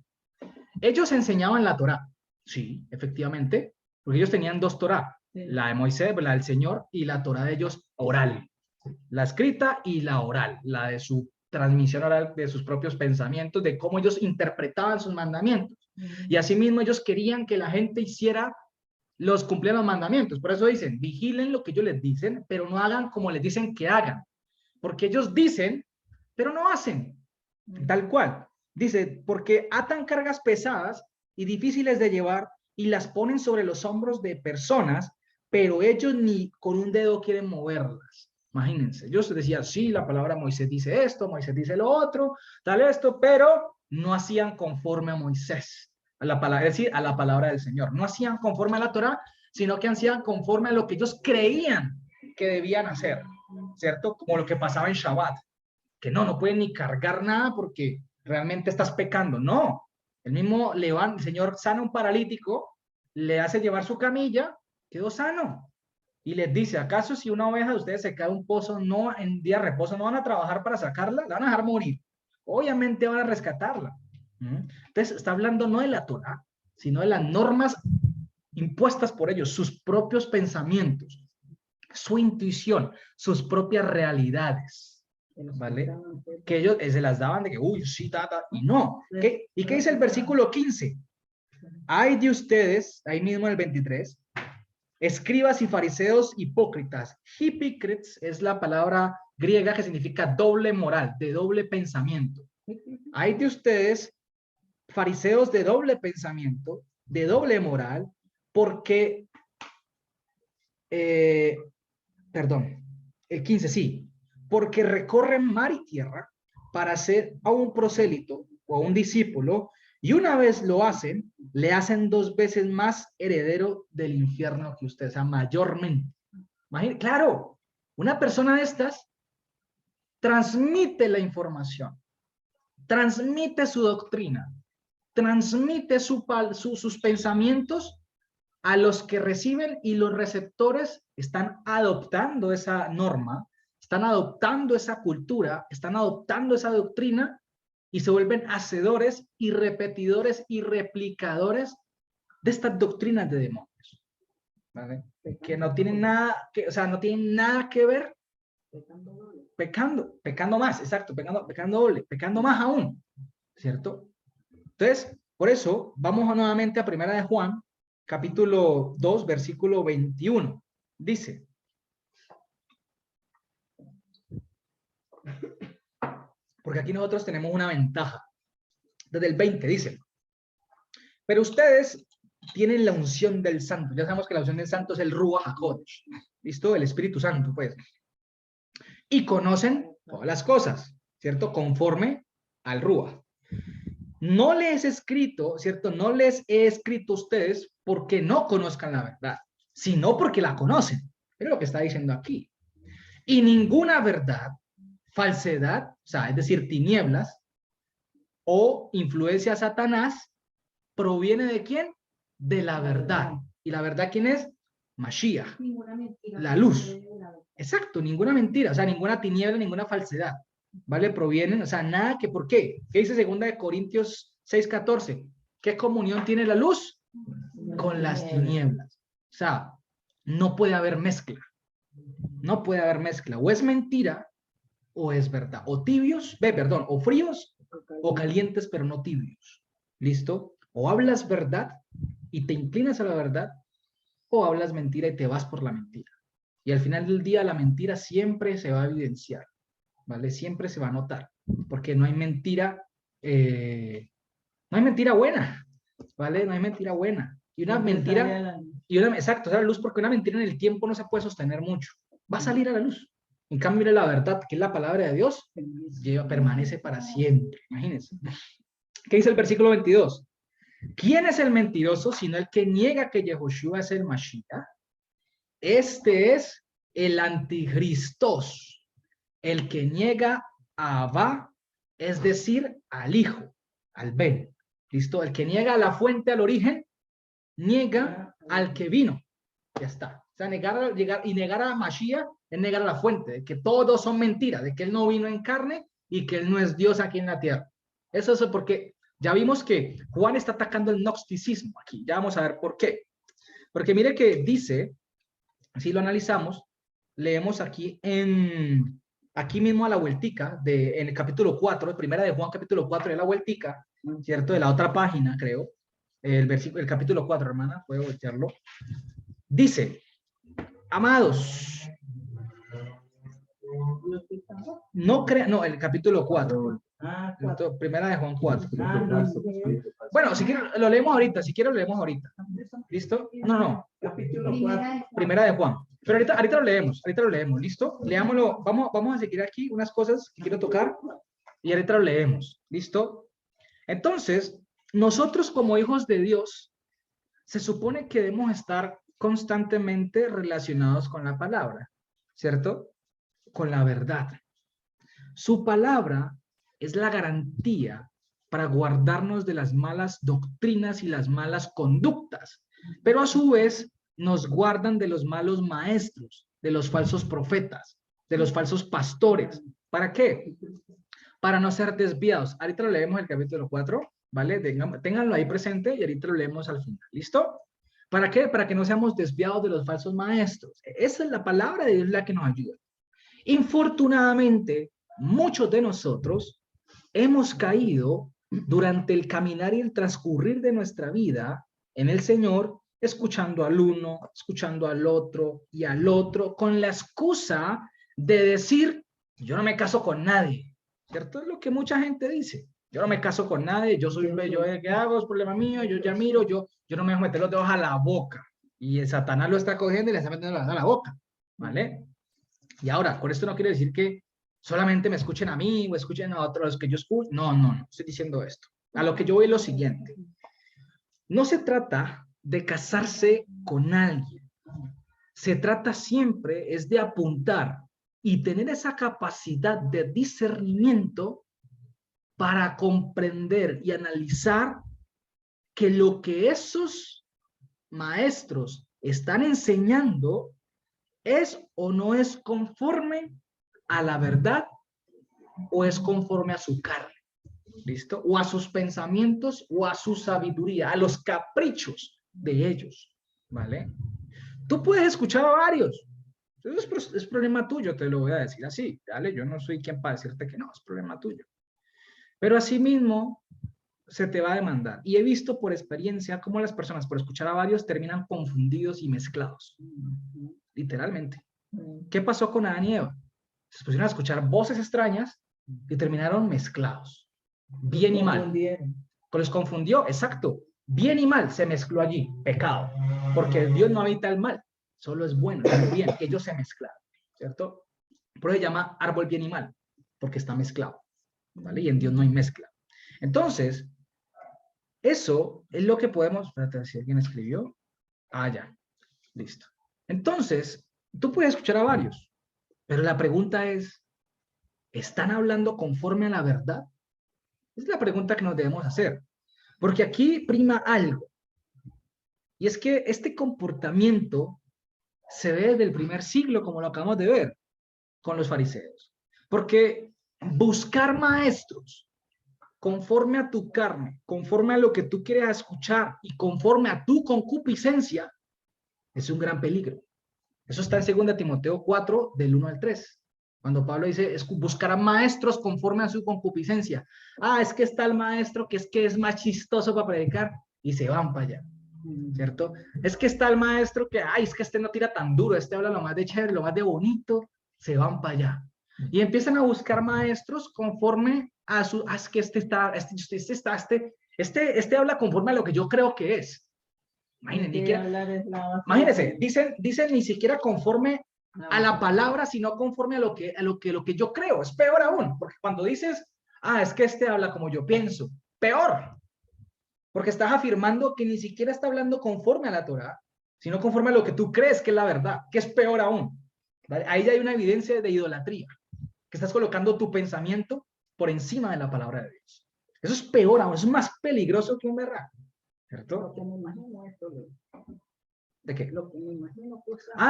S1: Ellos enseñaban la Torá, sí, efectivamente, porque ellos tenían 2 Torá, la de Moisés, la del Señor, y la Torá de ellos oral, la escrita y la oral, la de su transmisión oral de sus propios pensamientos, de cómo ellos interpretaban sus mandamientos. Y asimismo ellos querían que la gente cumplieran los mandamientos. Por eso dicen, vigilen lo que ellos les dicen, pero no hagan como les dicen que hagan. Porque ellos dicen, pero no hacen. Tal cual. Dice, porque atan cargas pesadas y difíciles de llevar y las ponen sobre los hombros de personas, pero ellos ni con un dedo quieren moverlas. Imagínense, ellos decían, sí, la palabra Moisés dice esto, Moisés dice lo otro, tal esto, pero no hacían conforme a Moisés, a la palabra, es decir, a la palabra del Señor. No hacían conforme a la Torá, sino que hacían conforme a lo que ellos creían que debían hacer, ¿cierto? Como lo que pasaba en Shabbat, que no pueden ni cargar nada porque realmente estás pecando. No, el mismo el Señor sana a un paralítico, le hace llevar su camilla, quedó sano. Y les dice, ¿acaso si una oveja de ustedes se cae en un pozo, no en día de reposo, no van a trabajar para sacarla? La van a dejar morir. Obviamente van a rescatarla. Entonces está hablando no de la Torá, sino de las normas impuestas por ellos, sus propios pensamientos, su intuición, sus propias realidades. ¿vale? Que ellos se las daban de que, uy, sí, tata, y no. ¿Y qué dice el versículo 15? Hay de ustedes, ahí mismo en el 23, escribas y fariseos hipócritas. Hypocrites es la palabra griega que significa doble moral, de doble pensamiento. Hay de ustedes, fariseos de doble pensamiento, de doble moral, porque, perdón, el 15, sí, porque recorren mar y tierra para hacer a un prosélito o a un discípulo, y una vez lo hacen, le hacen 2 veces más heredero del infierno que usted, o sea, mayormente. Imagínate, claro, una persona de estas transmite la información, transmite su doctrina, transmite sus pensamientos a los que reciben, y los receptores están adoptando esa norma, están adoptando esa cultura, están adoptando esa doctrina y se vuelven hacedores y repetidores y replicadores de estas doctrinas de demonios, ¿vale? Que no tienen nada, o sea, no tienen nada que ver, pecando más, exacto, pecando doble, pecando más aún, ¿cierto? Entonces, por eso, vamos nuevamente a Primera de Juan, capítulo 2, versículo 21. Dice, porque aquí nosotros tenemos una ventaja. Desde el 20 dice, pero ustedes tienen la unción del Santo. Ya sabemos que la unción del Santo es el Ruach HaKodesh, ¿listo? El Espíritu Santo, pues. Y conocen todas las cosas, ¿cierto? Conforme al Ruach. No les he escrito, ¿cierto? No les he escrito a ustedes porque no conozcan la verdad, sino porque la conocen. Es lo que está diciendo aquí. Y ninguna verdad, falsedad, o sea, es decir, tinieblas o influencia de Satanás, proviene ¿de quién? De la verdad. ¿Y la verdad quién es? Mashiach, la luz. Exacto, ninguna mentira, o sea, ninguna tiniebla, ninguna falsedad. ¿Vale? Provienen, o sea, nada que, ¿por qué? ¿Qué dice 2 Corintios 6:14? ¿Qué comunión tiene la luz? Con las tinieblas. O sea, no puede haber mezcla. No puede haber mezcla. O es mentira o es verdad. O tibios, perdón, o fríos o calientes, pero no tibios. ¿Listo? O hablas verdad y te inclinas a la verdad, o hablas mentira y te vas por la mentira. Y al final del día la mentira siempre se va a evidenciar, ¿vale? Siempre se va a notar, porque no hay mentira buena, ¿vale? No hay mentira buena. Y una mentira, exacto, sale a la luz, porque una mentira en el tiempo no se puede sostener mucho. Va a salir a la luz. En cambio, mira la verdad, que es la palabra de Dios, permanece para siempre. Imagínense. ¿Qué dice el versículo 22? ¿Quién es el mentiroso sino el que niega que Yehoshua es el Mashiach? Este es el anticristos, el que niega a Abba, es decir, al Hijo, al Ben. ¿Listo? El que niega a la fuente, al origen, niega al que vino. Ya está. O sea, negar a Mashiach es negar a la fuente, de que todos son mentiras, de que él no vino en carne y que él no es Dios aquí en la tierra. Eso es porque ya vimos que Juan está atacando el gnosticismo aquí. Ya vamos a ver por qué. Porque mire que dice, si lo analizamos, leemos aquí mismo a la vueltica, en el capítulo 4, Primera de Juan, capítulo 4, de la vueltica, ¿cierto? De la otra página, creo. El capítulo 4, hermana, puedo voltearlo. Dice, amados, no, el capítulo 4. Primera de Juan 4. Bueno, si quieren, lo leemos ahorita. Si quieren, lo leemos ahorita. ¿Listo? No. Primera de Juan. Pero ahorita lo leemos. ¿Listo? Leámoslo. Vamos a seguir aquí unas cosas que quiero tocar y ahorita lo leemos. ¿Listo? Entonces, nosotros como hijos de Dios, se supone que debemos estar constantemente relacionados con la palabra, ¿cierto? Con la verdad. Su palabra es la garantía para guardarnos de las malas doctrinas y las malas conductas, pero a su vez nos guardan de los malos maestros, de los falsos profetas, de los falsos pastores. ¿Para qué? Para no ser desviados. Ahorita lo leemos el capítulo 4, ¿vale? Ténganlo ahí presente y ahorita lo leemos al final. ¿Listo? ¿Para qué? Para que no seamos desviados de los falsos maestros. Esa es la palabra de Dios la que nos ayuda. Infortunadamente, muchos de nosotros hemos caído durante el caminar y el transcurrir de nuestra vida en el Señor, escuchando al uno, escuchando al otro y al otro, con la excusa de decir, yo no me caso con nadie, ¿cierto? Es lo que mucha gente dice. Yo no me caso con nadie, yo soy un bello, ¿qué hago? Es problema mío, yo ya miro, yo no me voy a meter los dedos a la boca. Y el Satanás lo está cogiendo y le está metiendo los dedos a la boca, ¿vale? Y ahora, con esto no quiero decir que solamente me escuchen a mí o escuchen a otros que yo escucho. No, no, no estoy diciendo esto. A lo que yo voy es lo siguiente. No se trata de casarse con alguien. Se trata siempre es de apuntar y tener esa capacidad de discernimiento para comprender y analizar que lo que esos maestros están enseñando es o no es conforme a la verdad o es conforme a su carne, ¿listo? O a sus pensamientos o a su sabiduría, a los caprichos de ellos, ¿vale? Tú puedes escuchar a varios, es problema tuyo, te lo voy a decir así, ¿vale? Yo no soy quien para decirte que no, es problema tuyo. Pero asimismo se te va a demandar. Y he visto por experiencia cómo las personas por escuchar a varios terminan confundidos y mezclados, literalmente. ¿Qué pasó con Adán y Eva? Se pusieron a escuchar voces extrañas y terminaron mezclados, bien y mal. Los confundió, exacto, bien y mal se mezcló allí, pecado, porque Dios no habita el mal, solo es bueno, es bien, ellos se mezclaron, ¿cierto? Por eso se llama árbol bien y mal, porque está mezclado, ¿vale? Y en Dios no hay mezcla. Entonces, eso es lo que podemos, espérate, si alguien escribió, ya, listo. Entonces, tú puedes escuchar a varios, pero la pregunta es, ¿están hablando conforme a la verdad? Es la pregunta que nos debemos hacer. Porque aquí prima algo. Y es que este comportamiento se ve desde el primer siglo, como lo acabamos de ver, con los fariseos. Porque buscar maestros conforme a tu carne, conforme a lo que tú quieres escuchar y conforme a tu concupiscencia, es un gran peligro. Eso está en 2 Timoteo 4, del 1 al 3. Cuando Pablo dice, buscarán maestros conforme a su concupiscencia. Es que está el maestro que es más chistoso para predicar y se van para allá, ¿cierto? Es que está el maestro que, es que este no tira tan duro, este habla lo más de chévere, lo más de bonito, se van para allá. Y empiezan a buscar maestros conforme a su, es que este habla conforme a lo que yo creo que es. Imagínense, dicen ni siquiera conforme a la palabra, sino conforme a lo que yo creo. Es peor aún, porque cuando dices, es que este habla como yo pienso, peor, porque estás afirmando que ni siquiera está hablando conforme a la Torá, sino conforme a lo que tú crees que es la verdad, que es peor aún. ¿Vale? Ahí ya hay una evidencia de idolatría, que estás colocando tu pensamiento por encima de la palabra de Dios. Eso es peor aún, eso es más peligroso que un berraco, ¿cierto?
S2: Lo que me imagino esto.
S1: ¿De qué?
S2: Lo que me imagino.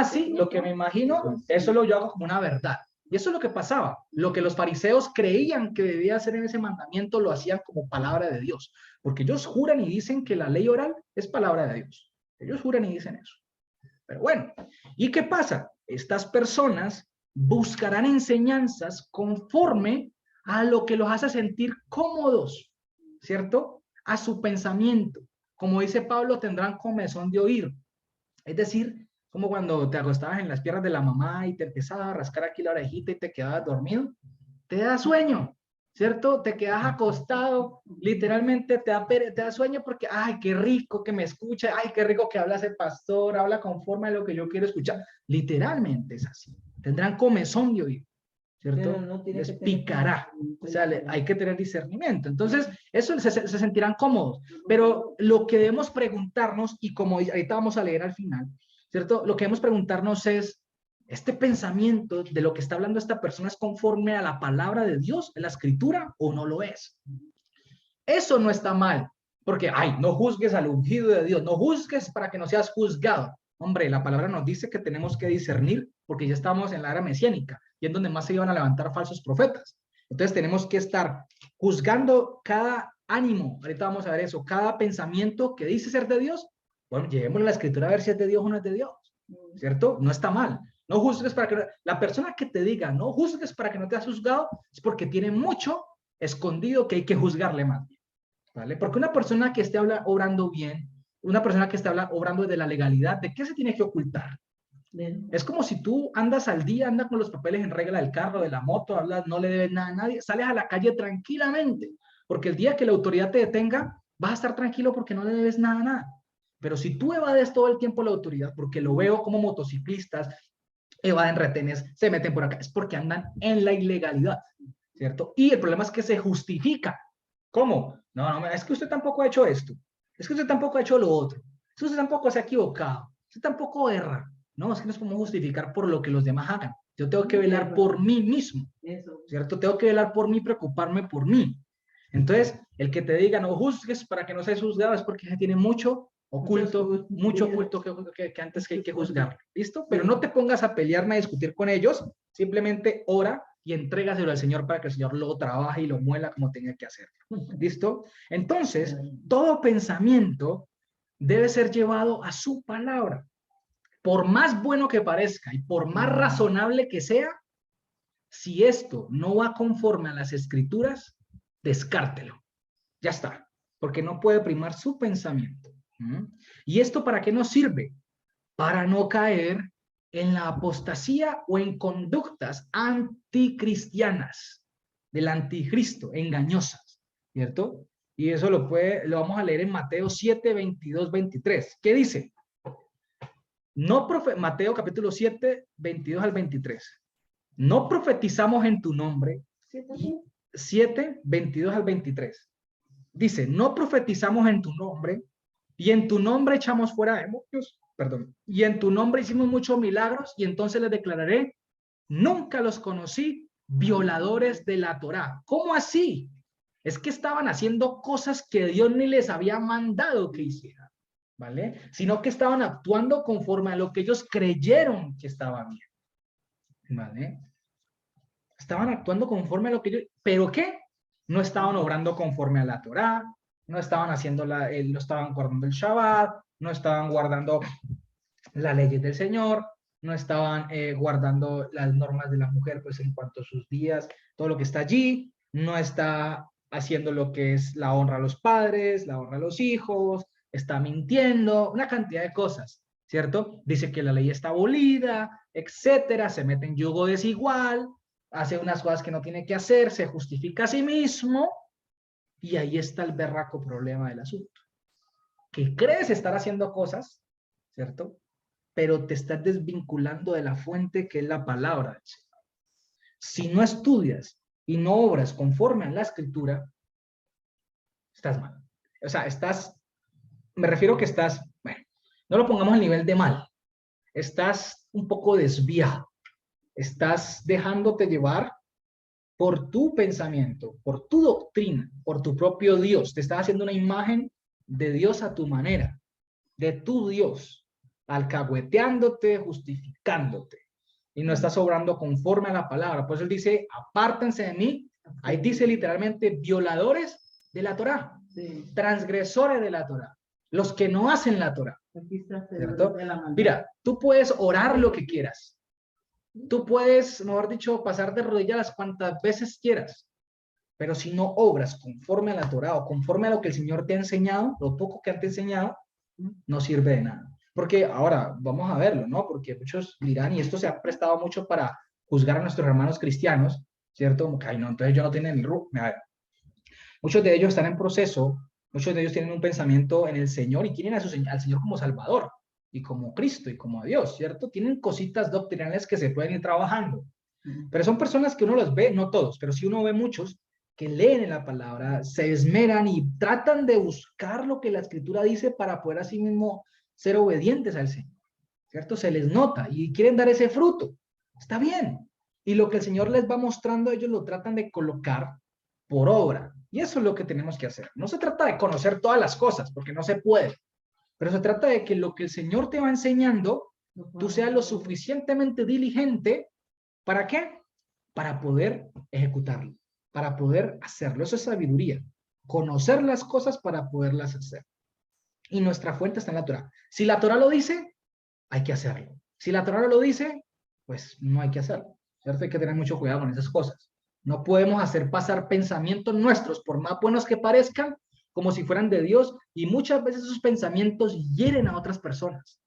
S1: Sí, lo que me imagino, eso lo yo hago como una verdad. Y eso es lo que pasaba. Lo que los fariseos creían que debía hacer en ese mandamiento, lo hacían como palabra de Dios. Porque ellos juran y dicen que la ley oral es palabra de Dios. Ellos juran y dicen eso. Pero bueno, ¿y qué pasa? Estas personas buscarán enseñanzas conforme a lo que los hace sentir cómodos, ¿cierto? A su pensamiento. Como dice Pablo, tendrán comezón de oír. Es decir, como cuando te acostabas en las piernas de la mamá y te empezaba a rascar aquí la orejita y te quedabas dormido, te da sueño, ¿cierto? Te quedas acostado, literalmente te da sueño porque, qué rico que me escucha, qué rico que habla ese pastor, habla conforme a lo que yo quiero escuchar. Literalmente es así. Tendrán comezón de oír, ¿cierto? No les picará. O sea, hay que tener discernimiento. Entonces, eso se sentirán cómodos. Pero lo que debemos preguntarnos, y como ahorita vamos a leer al final, ¿cierto? Lo que debemos preguntarnos es, ¿este pensamiento de lo que está hablando esta persona es conforme a la palabra de Dios, en la escritura, o no lo es? Eso no está mal, porque, no juzgues al ungido de Dios, no juzgues para que no seas juzgado. Hombre, la palabra nos dice que tenemos que discernir, porque ya estamos en la era mesiánica, y es donde más se iban a levantar falsos profetas. Entonces tenemos que estar juzgando cada ánimo, ahorita vamos a ver eso, cada pensamiento que dice ser de Dios. Bueno, llevémoslo a la escritura a ver si es de Dios o no es de Dios, ¿cierto? No está mal. No juzgues para que no... La persona que te diga, no juzgues para que no te has juzgado, es porque tiene mucho escondido que hay que juzgarle más bien, ¿vale? Porque una persona que esté obrando bien, una persona que esté obrando desde la legalidad, ¿de qué se tiene que ocultar? Bien. Es como si tú andas al día, andas con los papeles en regla del carro, de la moto, hablas, no le debes nada a nadie, sales a la calle tranquilamente, porque el día que la autoridad te detenga, vas a estar tranquilo porque no le debes nada a nada. Pero si tú evades todo el tiempo la autoridad, porque lo veo como motociclistas, evaden retenes, se meten por acá, es porque andan en la ilegalidad, ¿cierto? Y el problema es que se justifica. ¿Cómo? No, es que usted tampoco ha hecho esto, es que usted tampoco ha hecho lo otro, es que usted tampoco se ha equivocado, usted tampoco erra. No, es que nos podemos justificar por lo que los demás hagan. Yo tengo que velar por mí mismo, ¿cierto? Tengo que velar por mí, preocuparme por mí. Entonces, el que te diga no juzgues para que no seas juzgado es porque se tiene mucho oculto que antes que hay que juzgar. ¿Listo? Pero no te pongas a pelear ni a discutir con ellos, simplemente ora y entrégaselo al Señor para que el Señor lo trabaje y lo muela como tenga que hacer. ¿Listo? Entonces, todo pensamiento debe ser llevado a su palabra. Por más bueno que parezca y por más razonable que sea, si esto no va conforme a las escrituras, descártelo. Ya está, porque no puede primar su pensamiento. ¿Y esto para qué nos sirve? Para no caer en la apostasía o en conductas anticristianas del anticristo, engañosas, ¿cierto? Y eso lo vamos a leer en Mateo 7, 22, 23. ¿Qué dice? Mateo capítulo 7, 22 al 23. No profetizamos en tu nombre. 7, 22 al 23. Dice, no profetizamos en tu nombre y en tu nombre echamos fuera demonios, perdón, y en tu nombre hicimos muchos milagros y entonces les declararé, nunca los conocí, violadores de la Torá. ¿Cómo así? Es que estaban haciendo cosas que Dios ni les había mandado que hicieran, ¿vale? Sino que estaban actuando conforme a lo que ellos creyeron que estaba bien, ¿vale? Estaban actuando conforme a lo que ellos... ¿Pero qué? No estaban obrando conforme a la Torá, no estaban haciendo no estaban guardando el Shabbat, no estaban guardando las leyes del Señor, no estaban guardando las normas de la mujer, pues en cuanto a sus días, todo lo que está allí, no está haciendo lo que es la honra a los padres, la honra a los hijos, está mintiendo, una cantidad de cosas, ¿cierto? Dice que la ley está abolida, etcétera, se mete en yugo desigual, hace unas cosas que no tiene que hacer, se justifica a sí mismo, y ahí está el berraco problema del asunto. Que crees estar haciendo cosas, ¿cierto? Pero te estás desvinculando de la fuente que es la palabra del Señor. Si no estudias y no obras conforme a la escritura, estás mal. O sea, me refiero que estás, bueno, no lo pongamos al nivel de mal, estás un poco desviado, estás dejándote llevar por tu pensamiento, por tu doctrina, por tu propio Dios. Te estás haciendo una imagen de Dios a tu manera, de tu Dios, alcahueteándote, justificándote, y no estás obrando conforme a la palabra. Por eso él dice, apártense de mí. Ahí dice literalmente, violadores de la Torá, transgresores de la Torá, los que no hacen la Torá, ¿cierto? Mira, tú puedes orar lo que quieras, tú puedes, mejor dicho, pasar de rodillas las cuantas veces quieras, pero si no obras conforme a la Torá o conforme a lo que el Señor te ha enseñado, lo poco que te ha enseñado, no sirve de nada. Porque ahora vamos a verlo, ¿no? Porque muchos dirán, y esto se ha prestado mucho para juzgar a nuestros hermanos cristianos, ¿cierto? Como que, ay, no, entonces yo no tienen el muchos de ellos están en proceso, muchos de ellos tienen un pensamiento en el Señor y quieren al Señor como Salvador y como Cristo y como a Dios, ¿cierto? Tienen cositas doctrinales que se pueden ir trabajando. Pero son personas que uno los ve, no todos, pero sí uno ve muchos que leen en la palabra, se esmeran y tratan de buscar lo que la Escritura dice para poder así mismo ser obedientes al Señor, ¿cierto? Se les nota y quieren dar ese fruto. Está bien. Y lo que el Señor les va mostrando, ellos lo tratan de colocar por obra. Y eso es lo que tenemos que hacer. No se trata de conocer todas las cosas, porque no se puede. Pero se trata de que lo que el Señor te va enseñando, tú seas lo suficientemente diligente. ¿Para qué? Para poder ejecutarlo, para poder hacerlo. Eso es sabiduría. Conocer las cosas para poderlas hacer. Y nuestra fuente está en la Torá. Si la Torá lo dice, hay que hacerlo. Si la Torá no lo dice, pues no hay que hacerlo, ¿cierto? Hay que tener mucho cuidado con esas cosas. No podemos hacer pasar pensamientos nuestros, por más buenos que parezcan, como si fueran de Dios, y muchas veces esos pensamientos hieren a otras personas.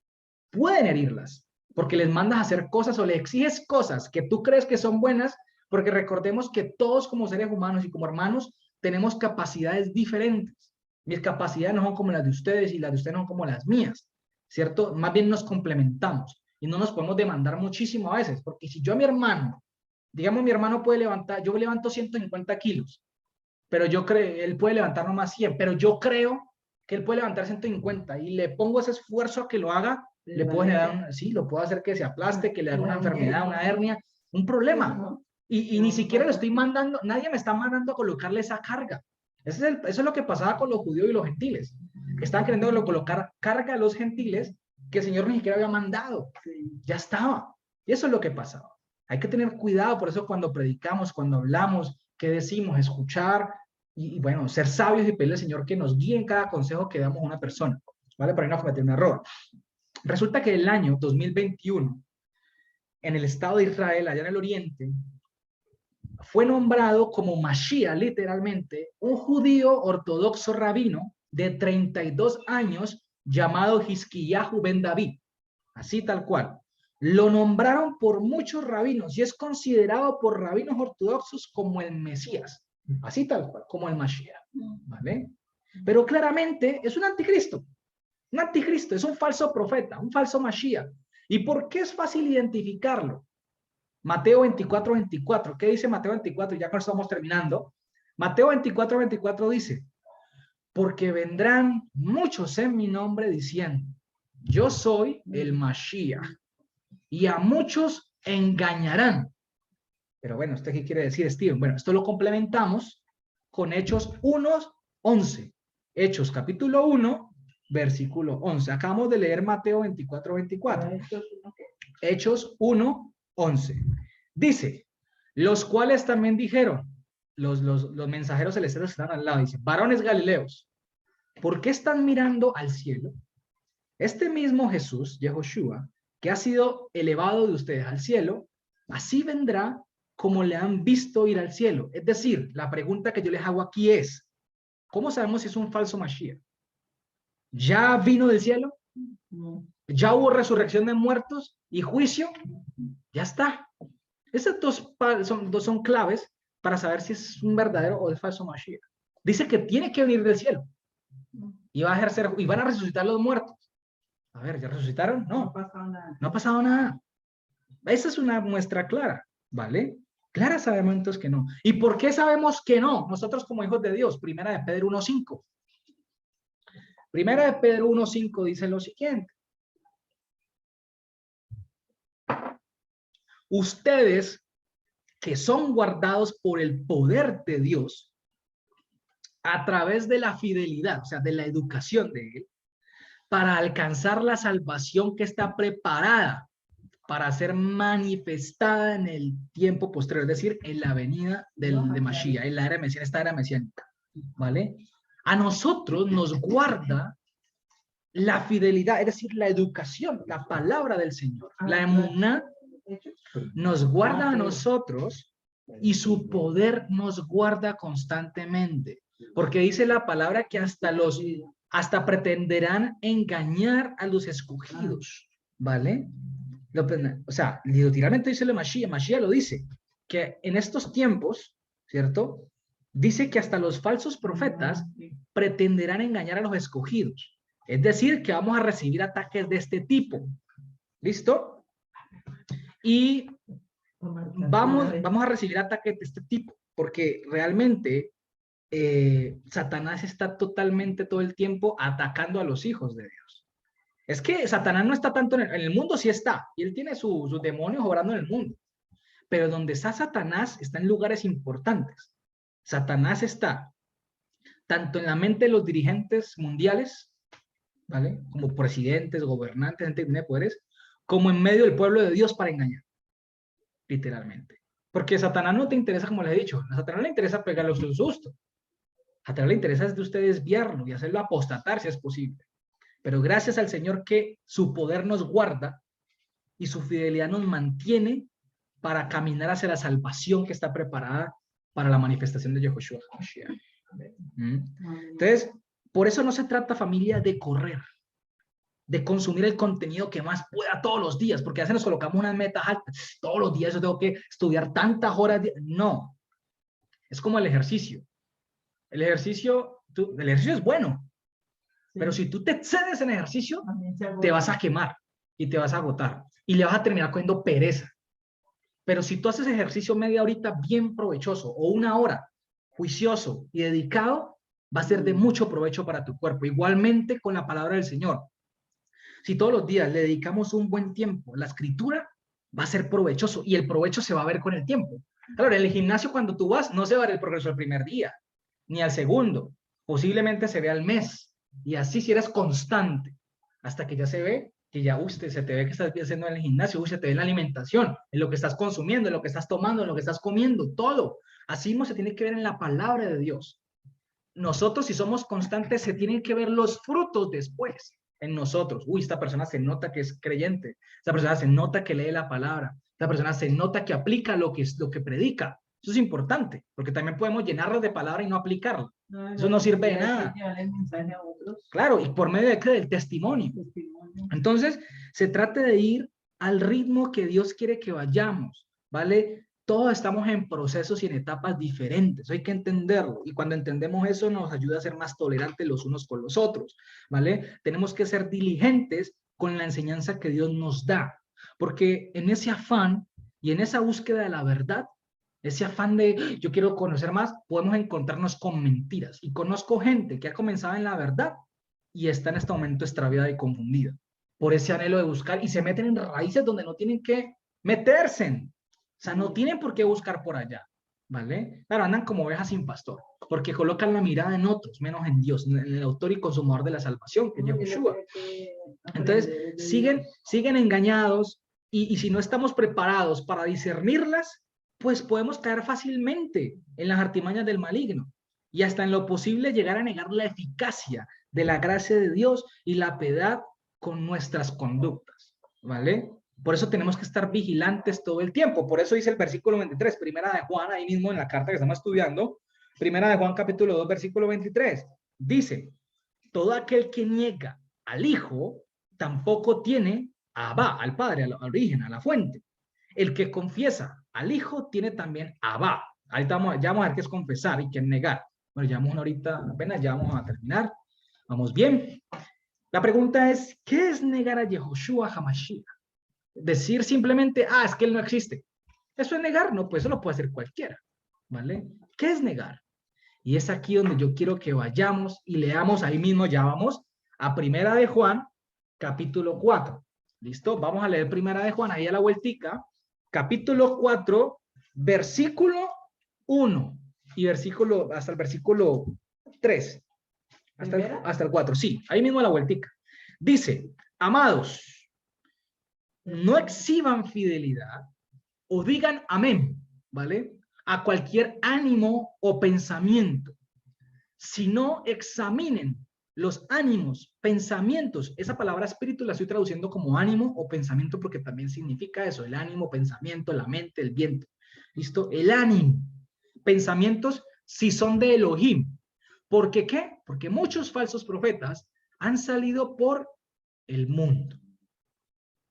S1: Pueden herirlas, porque les mandas a hacer cosas o les exiges cosas que tú crees que son buenas, porque recordemos que todos como seres humanos y como hermanos tenemos capacidades diferentes. Mis capacidades no son como las de ustedes y las de ustedes no son como las mías, ¿cierto? Más bien nos complementamos y no nos podemos demandar muchísimo a veces, porque si yo a mi hermano, digamos mi hermano puede levantar, yo levanto 150 kilos, pero yo creo, él puede levantar nomás 100, pero yo creo que él puede levantar 150 y le pongo ese esfuerzo a que lo haga, le puedo generar, sí, lo puedo hacer que se aplaste, que le haga una enfermedad, una hernia, un problema. Y ni siquiera le estoy mandando, nadie me está mandando a colocarle esa carga. Eso es lo que pasaba con los judíos y los gentiles. Estaban queriendo colocar carga a los gentiles que el Señor ni siquiera había mandado. Ya estaba. Y eso es lo que pasaba. Hay que tener cuidado, por eso cuando predicamos, cuando hablamos, ¿qué decimos? Escuchar y bueno, ser sabios y pedirle al Señor que nos guíe en cada consejo que damos a una persona, ¿vale? Para no cometer un error. Resulta que el año 2021, en el Estado de Israel, allá en el Oriente, fue nombrado como Mashiach, literalmente, un judío ortodoxo rabino de 32 años llamado Hizkiyahu ben David, así tal cual. Lo nombraron por muchos rabinos y es considerado por rabinos ortodoxos como el Mesías, así tal cual, como el Mashiach, ¿vale? Pero claramente es un anticristo, es un falso profeta, un falso Mashiach. ¿Y por qué es fácil identificarlo? Mateo 24, 24. ¿Qué dice Mateo 24? Ya cuando estamos terminando. Mateo 24, 24 dice, porque vendrán muchos en mi nombre diciendo, yo soy el Mashiach, y a muchos engañarán. Pero bueno, ¿usted qué quiere decir, Steven? Bueno, esto lo complementamos con Hechos 1, 11. Hechos capítulo 1, versículo 11. Acabamos de leer Mateo 24, 24. Hechos 1, 11. Dice, los cuales también dijeron, los mensajeros celestiales están al lado, dice, varones galileos, ¿por qué están mirando al cielo? Este mismo Jesús, Yehoshua, que ha sido elevado de ustedes al cielo, así vendrá como le han visto ir al cielo. Es decir, la pregunta que yo les hago aquí es, ¿cómo sabemos si es un falso Mashiach? ¿Ya vino del cielo? ¿Ya hubo resurrección de muertos y juicio? Ya está. Esas dos son claves para saber si es un verdadero o es falso Mashiach. Dice que tiene que venir del cielo y va a ejercer y van a resucitar los muertos. A ver, ¿ya resucitaron? No, no ha pasado nada. Esa es una muestra clara, ¿vale? Clara sabemos entonces que no. ¿Y por qué sabemos que no? Nosotros como hijos de Dios, Primera de Pedro 1:5. Primera de Pedro 1:5 dice lo siguiente. Ustedes que son guardados por el poder de Dios a través de la fidelidad, o sea, de la educación de Él, para alcanzar la salvación que está preparada para ser manifestada en el tiempo posterior, es decir, en la venida de Mashiach, en la era mesiánica, esta era mesiánica, ¿vale? A nosotros nos guarda la fidelidad, es decir, la educación, la palabra del Señor, la emuná nos guarda a nosotros y su poder nos guarda constantemente, porque dice la palabra que hasta pretenderán engañar a los escogidos, ¿vale? O sea, literalmente dice el Mashiach lo dice, que en estos tiempos, ¿cierto? Dice que hasta los falsos profetas pretenderán engañar a los escogidos. Es decir, que vamos a recibir ataques de este tipo. ¿Listo? Y vamos a recibir ataques de este tipo, porque realmente Satanás está totalmente todo el tiempo atacando a los hijos de Dios. Es que Satanás no está tanto en el mundo, sí está, y él tiene sus demonios obrando en el mundo, pero donde está Satanás está en lugares importantes. Satanás está tanto en la mente de los dirigentes mundiales, ¿vale? Como presidentes, gobernantes, gente que tiene poderes, como en medio del pueblo de Dios para engañar, literalmente. Porque Satanás no te interesa, como les he dicho, a Satanás le interesa pegarle un susto. A Satanás le interesa es de usted desviarlo y hacerlo apostatar si es posible. Pero gracias al Señor que su poder nos guarda y su fidelidad nos mantiene para caminar hacia la salvación que está preparada para la manifestación de Yehoshua HaMashiach. Entonces, por eso no se trata, familia, de correr, de consumir el contenido que más pueda todos los días, porque a veces nos colocamos unas metas altas. Todos los días yo tengo que estudiar tantas horas. No, es como el ejercicio. El ejercicio es bueno, pero si tú te excedes en ejercicio, te vas a quemar y te vas a agotar y le vas a terminar cogiendo pereza. Pero si tú haces ejercicio media horita bien provechoso o una hora juicioso y dedicado, va a ser de mucho provecho para tu cuerpo. Igualmente con la palabra del Señor. Si todos los días le dedicamos un buen tiempo a la escritura, va a ser provechoso y el provecho se va a ver con el tiempo. Claro, en el gimnasio cuando tú vas, no se va a ver el progreso el primer día, ni al segundo. Posiblemente se ve al mes. Y así si eres constante, hasta que ya se ve que ya se te ve que estás haciendo en el gimnasio, se te ve en la alimentación, en lo que estás consumiendo, en lo que estás tomando, en lo que estás comiendo, todo. Así mismo se tiene que ver en la palabra de Dios. Nosotros, si somos constantes, se tienen que ver los frutos después en nosotros. Uy, esta persona se nota que es creyente, esta persona se nota que lee la palabra, esta persona se nota que aplica lo que predica. Eso es importante, porque también podemos llenarlos de palabra y no aplicarlo. Eso no sirve de nada. Claro, y por medio del testimonio. Entonces, se trata de ir al ritmo que Dios quiere que vayamos, ¿vale? Todos estamos en procesos y en etapas diferentes, hay que entenderlo, y cuando entendemos eso nos ayuda a ser más tolerantes los unos con los otros, ¿vale? Tenemos que ser diligentes con la enseñanza que Dios nos da, porque en ese afán y en esa búsqueda de la verdad, ese afán de yo quiero conocer más, podemos encontrarnos con mentiras, y conozco gente que ha comenzado en la verdad y está en este momento extraviada y confundida por ese anhelo de buscar, y se meten en raíces donde no tienen que meterse. O sea, no tienen por qué buscar por allá, ¿vale? Claro, andan como ovejas sin pastor, porque colocan la mirada en otros, menos en Dios, en el autor y consumador de la salvación, que es Yahushua. Entonces, siguen engañados, y si no estamos preparados para discernirlas, pues podemos caer fácilmente en las artimañas del maligno, y hasta en lo posible llegar a negar la eficacia de la gracia de Dios y la piedad con nuestras conductas, ¿vale? Por eso tenemos que estar vigilantes todo el tiempo. Por eso dice el versículo 23, primera de Juan, ahí mismo en la carta que estamos estudiando, primera de Juan capítulo 2, versículo 23, dice, todo aquel que niega al Hijo, tampoco tiene a Abba, al Padre, al origen, a la fuente. El que confiesa al Hijo tiene también a Abba. Ahí estamos, ya vamos a ver qué es confesar y qué es negar. Bueno, ya vamos ahorita, apenas ya vamos a terminar. Vamos bien. La pregunta es, ¿qué es negar a Yehoshua HaMashiach? Decir simplemente, es que él no existe. ¿Eso es negar? No, pues eso lo puede hacer cualquiera, ¿vale? ¿Qué es negar? Y es aquí donde yo quiero que vayamos y leamos, ahí mismo ya vamos a Primera de Juan, capítulo 4. ¿Listo? Vamos a leer Primera de Juan, ahí a la vueltica, capítulo 4, versículo 1 y hasta el versículo 3. Hasta el 4, sí, ahí mismo a la vueltica. Dice, amados, no exhiban fidelidad o digan amén, ¿vale? A cualquier ánimo o pensamiento, sino examinen los ánimos, pensamientos. Esa palabra espíritu la estoy traduciendo como ánimo o pensamiento porque también significa eso, el ánimo, pensamiento, la mente, el viento. ¿Listo? El ánimo, pensamientos, si son de Elohim. ¿Por qué qué? Porque muchos falsos profetas han salido por el mundo.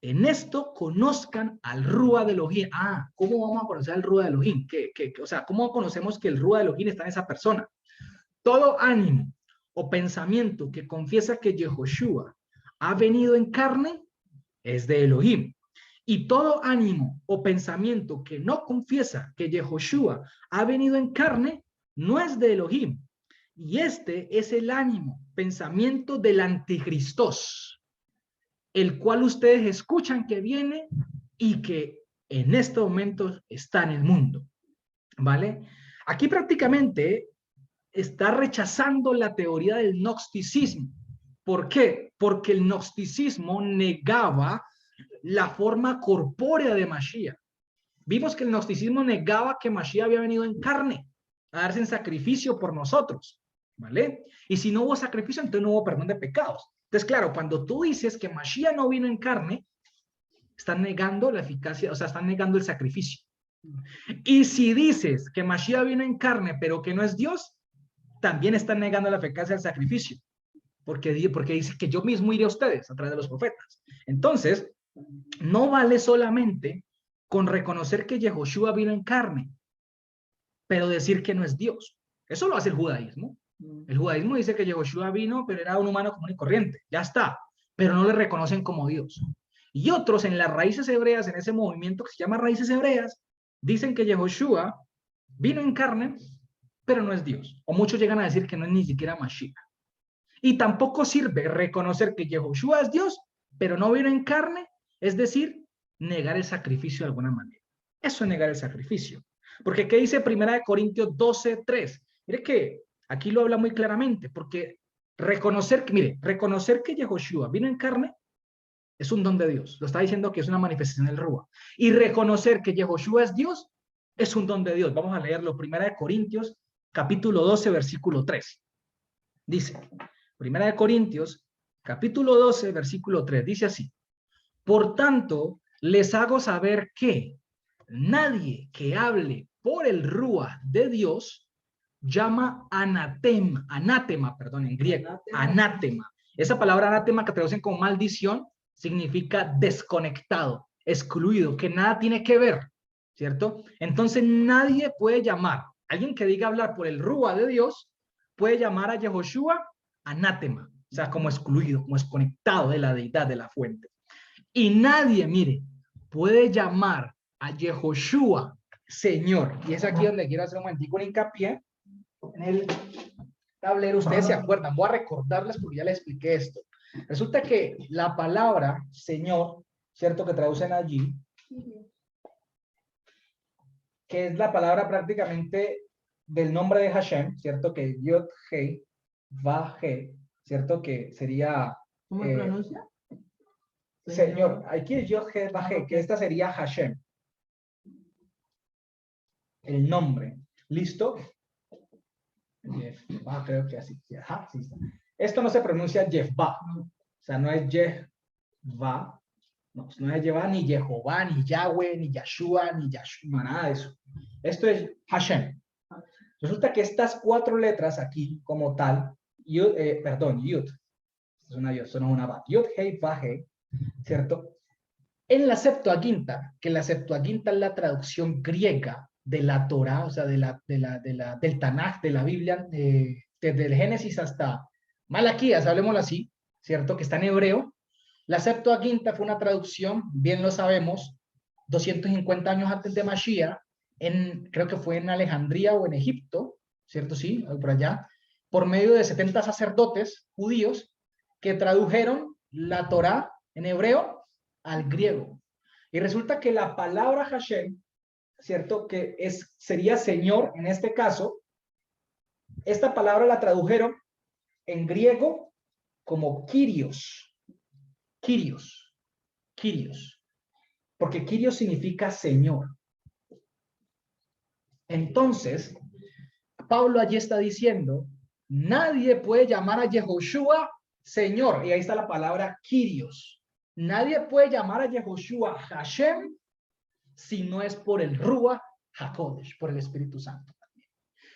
S1: En esto conozcan al Rúa de Elohim. ¿Cómo vamos a conocer al Rúa de Elohim? O sea, ¿cómo conocemos que el Rúa de Elohim está en esa persona? Todo ánimo o pensamiento que confiesa que Yehoshua ha venido en carne es de Elohim. Y todo ánimo o pensamiento que no confiesa que Yehoshua ha venido en carne no es de Elohim. Y este es el ánimo, pensamiento del anticristos, el cual ustedes escuchan que viene y que en este momento está en el mundo, ¿vale? Aquí prácticamente está rechazando la teoría del gnosticismo. ¿Por qué? Porque el gnosticismo negaba la forma corpórea de Mashiach. Vimos que el gnosticismo negaba que Mashiach había venido en carne a darse en sacrificio por nosotros, ¿vale? Y si no hubo sacrificio, entonces no hubo perdón de pecados. Entonces, claro, cuando tú dices que Mashiach no vino en carne, están negando la eficacia, o sea, están negando el sacrificio. Y si dices que Mashiach vino en carne, pero que no es Dios, también están negando la eficacia del sacrificio. Porque dice que yo mismo iré a ustedes a través de los profetas. Entonces, no vale solamente con reconocer que Yehoshua vino en carne, pero decir que no es Dios. Eso lo hace el judaísmo. El judaísmo dice que Yehoshua vino, pero era un humano común y corriente. Ya está. Pero no le reconocen como Dios. Y otros en las raíces hebreas, en ese movimiento que se llama raíces hebreas, dicen que Yehoshua vino en carne, pero no es Dios. O muchos llegan a decir que no es ni siquiera Mashiach. Y tampoco sirve reconocer que Yehoshua es Dios, pero no vino en carne, es decir, negar el sacrificio de alguna manera. Eso es negar el sacrificio. Porque ¿qué dice 1 Corintios 12:3? Mire que aquí lo habla muy claramente, porque reconocer que Yehoshua vino en carne es un don de Dios. Lo está diciendo que es una manifestación del Ruach. Y reconocer que Yehoshua es Dios es un don de Dios. Vamos a leerlo. 1 Corintios, capítulo 12, versículo 3. Dice, 1 Corintios, capítulo 12, versículo 3. Dice así. Por tanto, les hago saber que nadie que hable por el Ruach de Dios llama anatema, en griego, anátema. Esa palabra anátema que traducen como maldición significa desconectado, excluido, que nada tiene que ver, ¿cierto? Entonces nadie puede llamar, alguien que diga hablar por el Ruach de Dios, puede llamar a Yehoshua anátema, o sea, como excluido, como desconectado de la deidad, de la fuente. Y nadie, mire, puede llamar a Yehoshua Señor. Y es aquí donde quiero hacer un momentico un hincapié en el tablero. Ustedes se acuerdan, voy a recordarles porque ya les expliqué esto. Resulta que la palabra Señor, ¿cierto? Que traducen allí, que es la palabra prácticamente del nombre de Hashem, ¿cierto? Que Yod, Hei, Va, He, ¿cierto? Que sería...
S2: ¿Cómo se pronuncia?
S1: Señor, aquí es Yod, He, Va, He, que esta sería Hashem. El nombre. ¿Listo? Jefba, creo que así. Ajá, sí está. Esto no se pronuncia Jefba. O sea, no es Jefba. No es Jefba, ni Jehová, ni Yahweh, ni Yahshua, ni Yahshua, nada de eso. Esto es Hashem. Resulta que estas 4 letras aquí, como tal, Yud, Yud. Esto es una Yud, esto no es una Ba. Yud, Hei, Va, He, ¿cierto? En la Septuaginta, que la Septuaginta es la traducción griega de la Torá, o sea, del Tanaj, de la Biblia, desde el Génesis hasta Malaquías, hablemoslo así, ¿cierto? Que está en hebreo. La Septuaginta fue una traducción, bien lo sabemos, 250 años antes de Mashiach, creo que fue en Alejandría o en Egipto, ¿cierto? Sí, por allá, por medio de 70 sacerdotes judíos que tradujeron la Torá en hebreo al griego. Y resulta que la palabra Hashem, ¿cierto? Que sería Señor en este caso, esta palabra la tradujeron en griego como Kyrios. Kyrios. Kyrios. Porque Kyrios significa Señor. Entonces, Pablo allí está diciendo, nadie puede llamar a Yehoshua Señor. Y ahí está la palabra Kyrios. Nadie puede llamar a Yehoshua Hashem si no es por el Ruach HaKodesh, por el Espíritu Santo.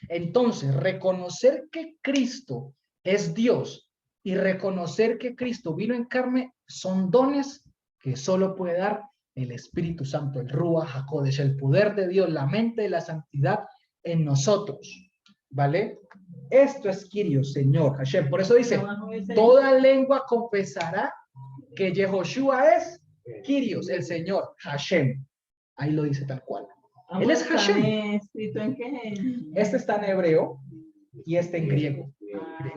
S1: Entonces, reconocer que Cristo es Dios y reconocer que Cristo vino en carne son dones que solo puede dar el Espíritu Santo, el Ruach HaKodesh, el poder de Dios, la mente de la santidad en nosotros. ¿Vale? Esto es Kyrios, Señor, Hashem. Por eso dice, toda lengua confesará que Yehoshua es Kyrios, el Señor, Hashem. Ahí lo dice tal cual. Él es Hashem.
S2: ¿Escrito en qué?
S1: Este está en hebreo y este en griego.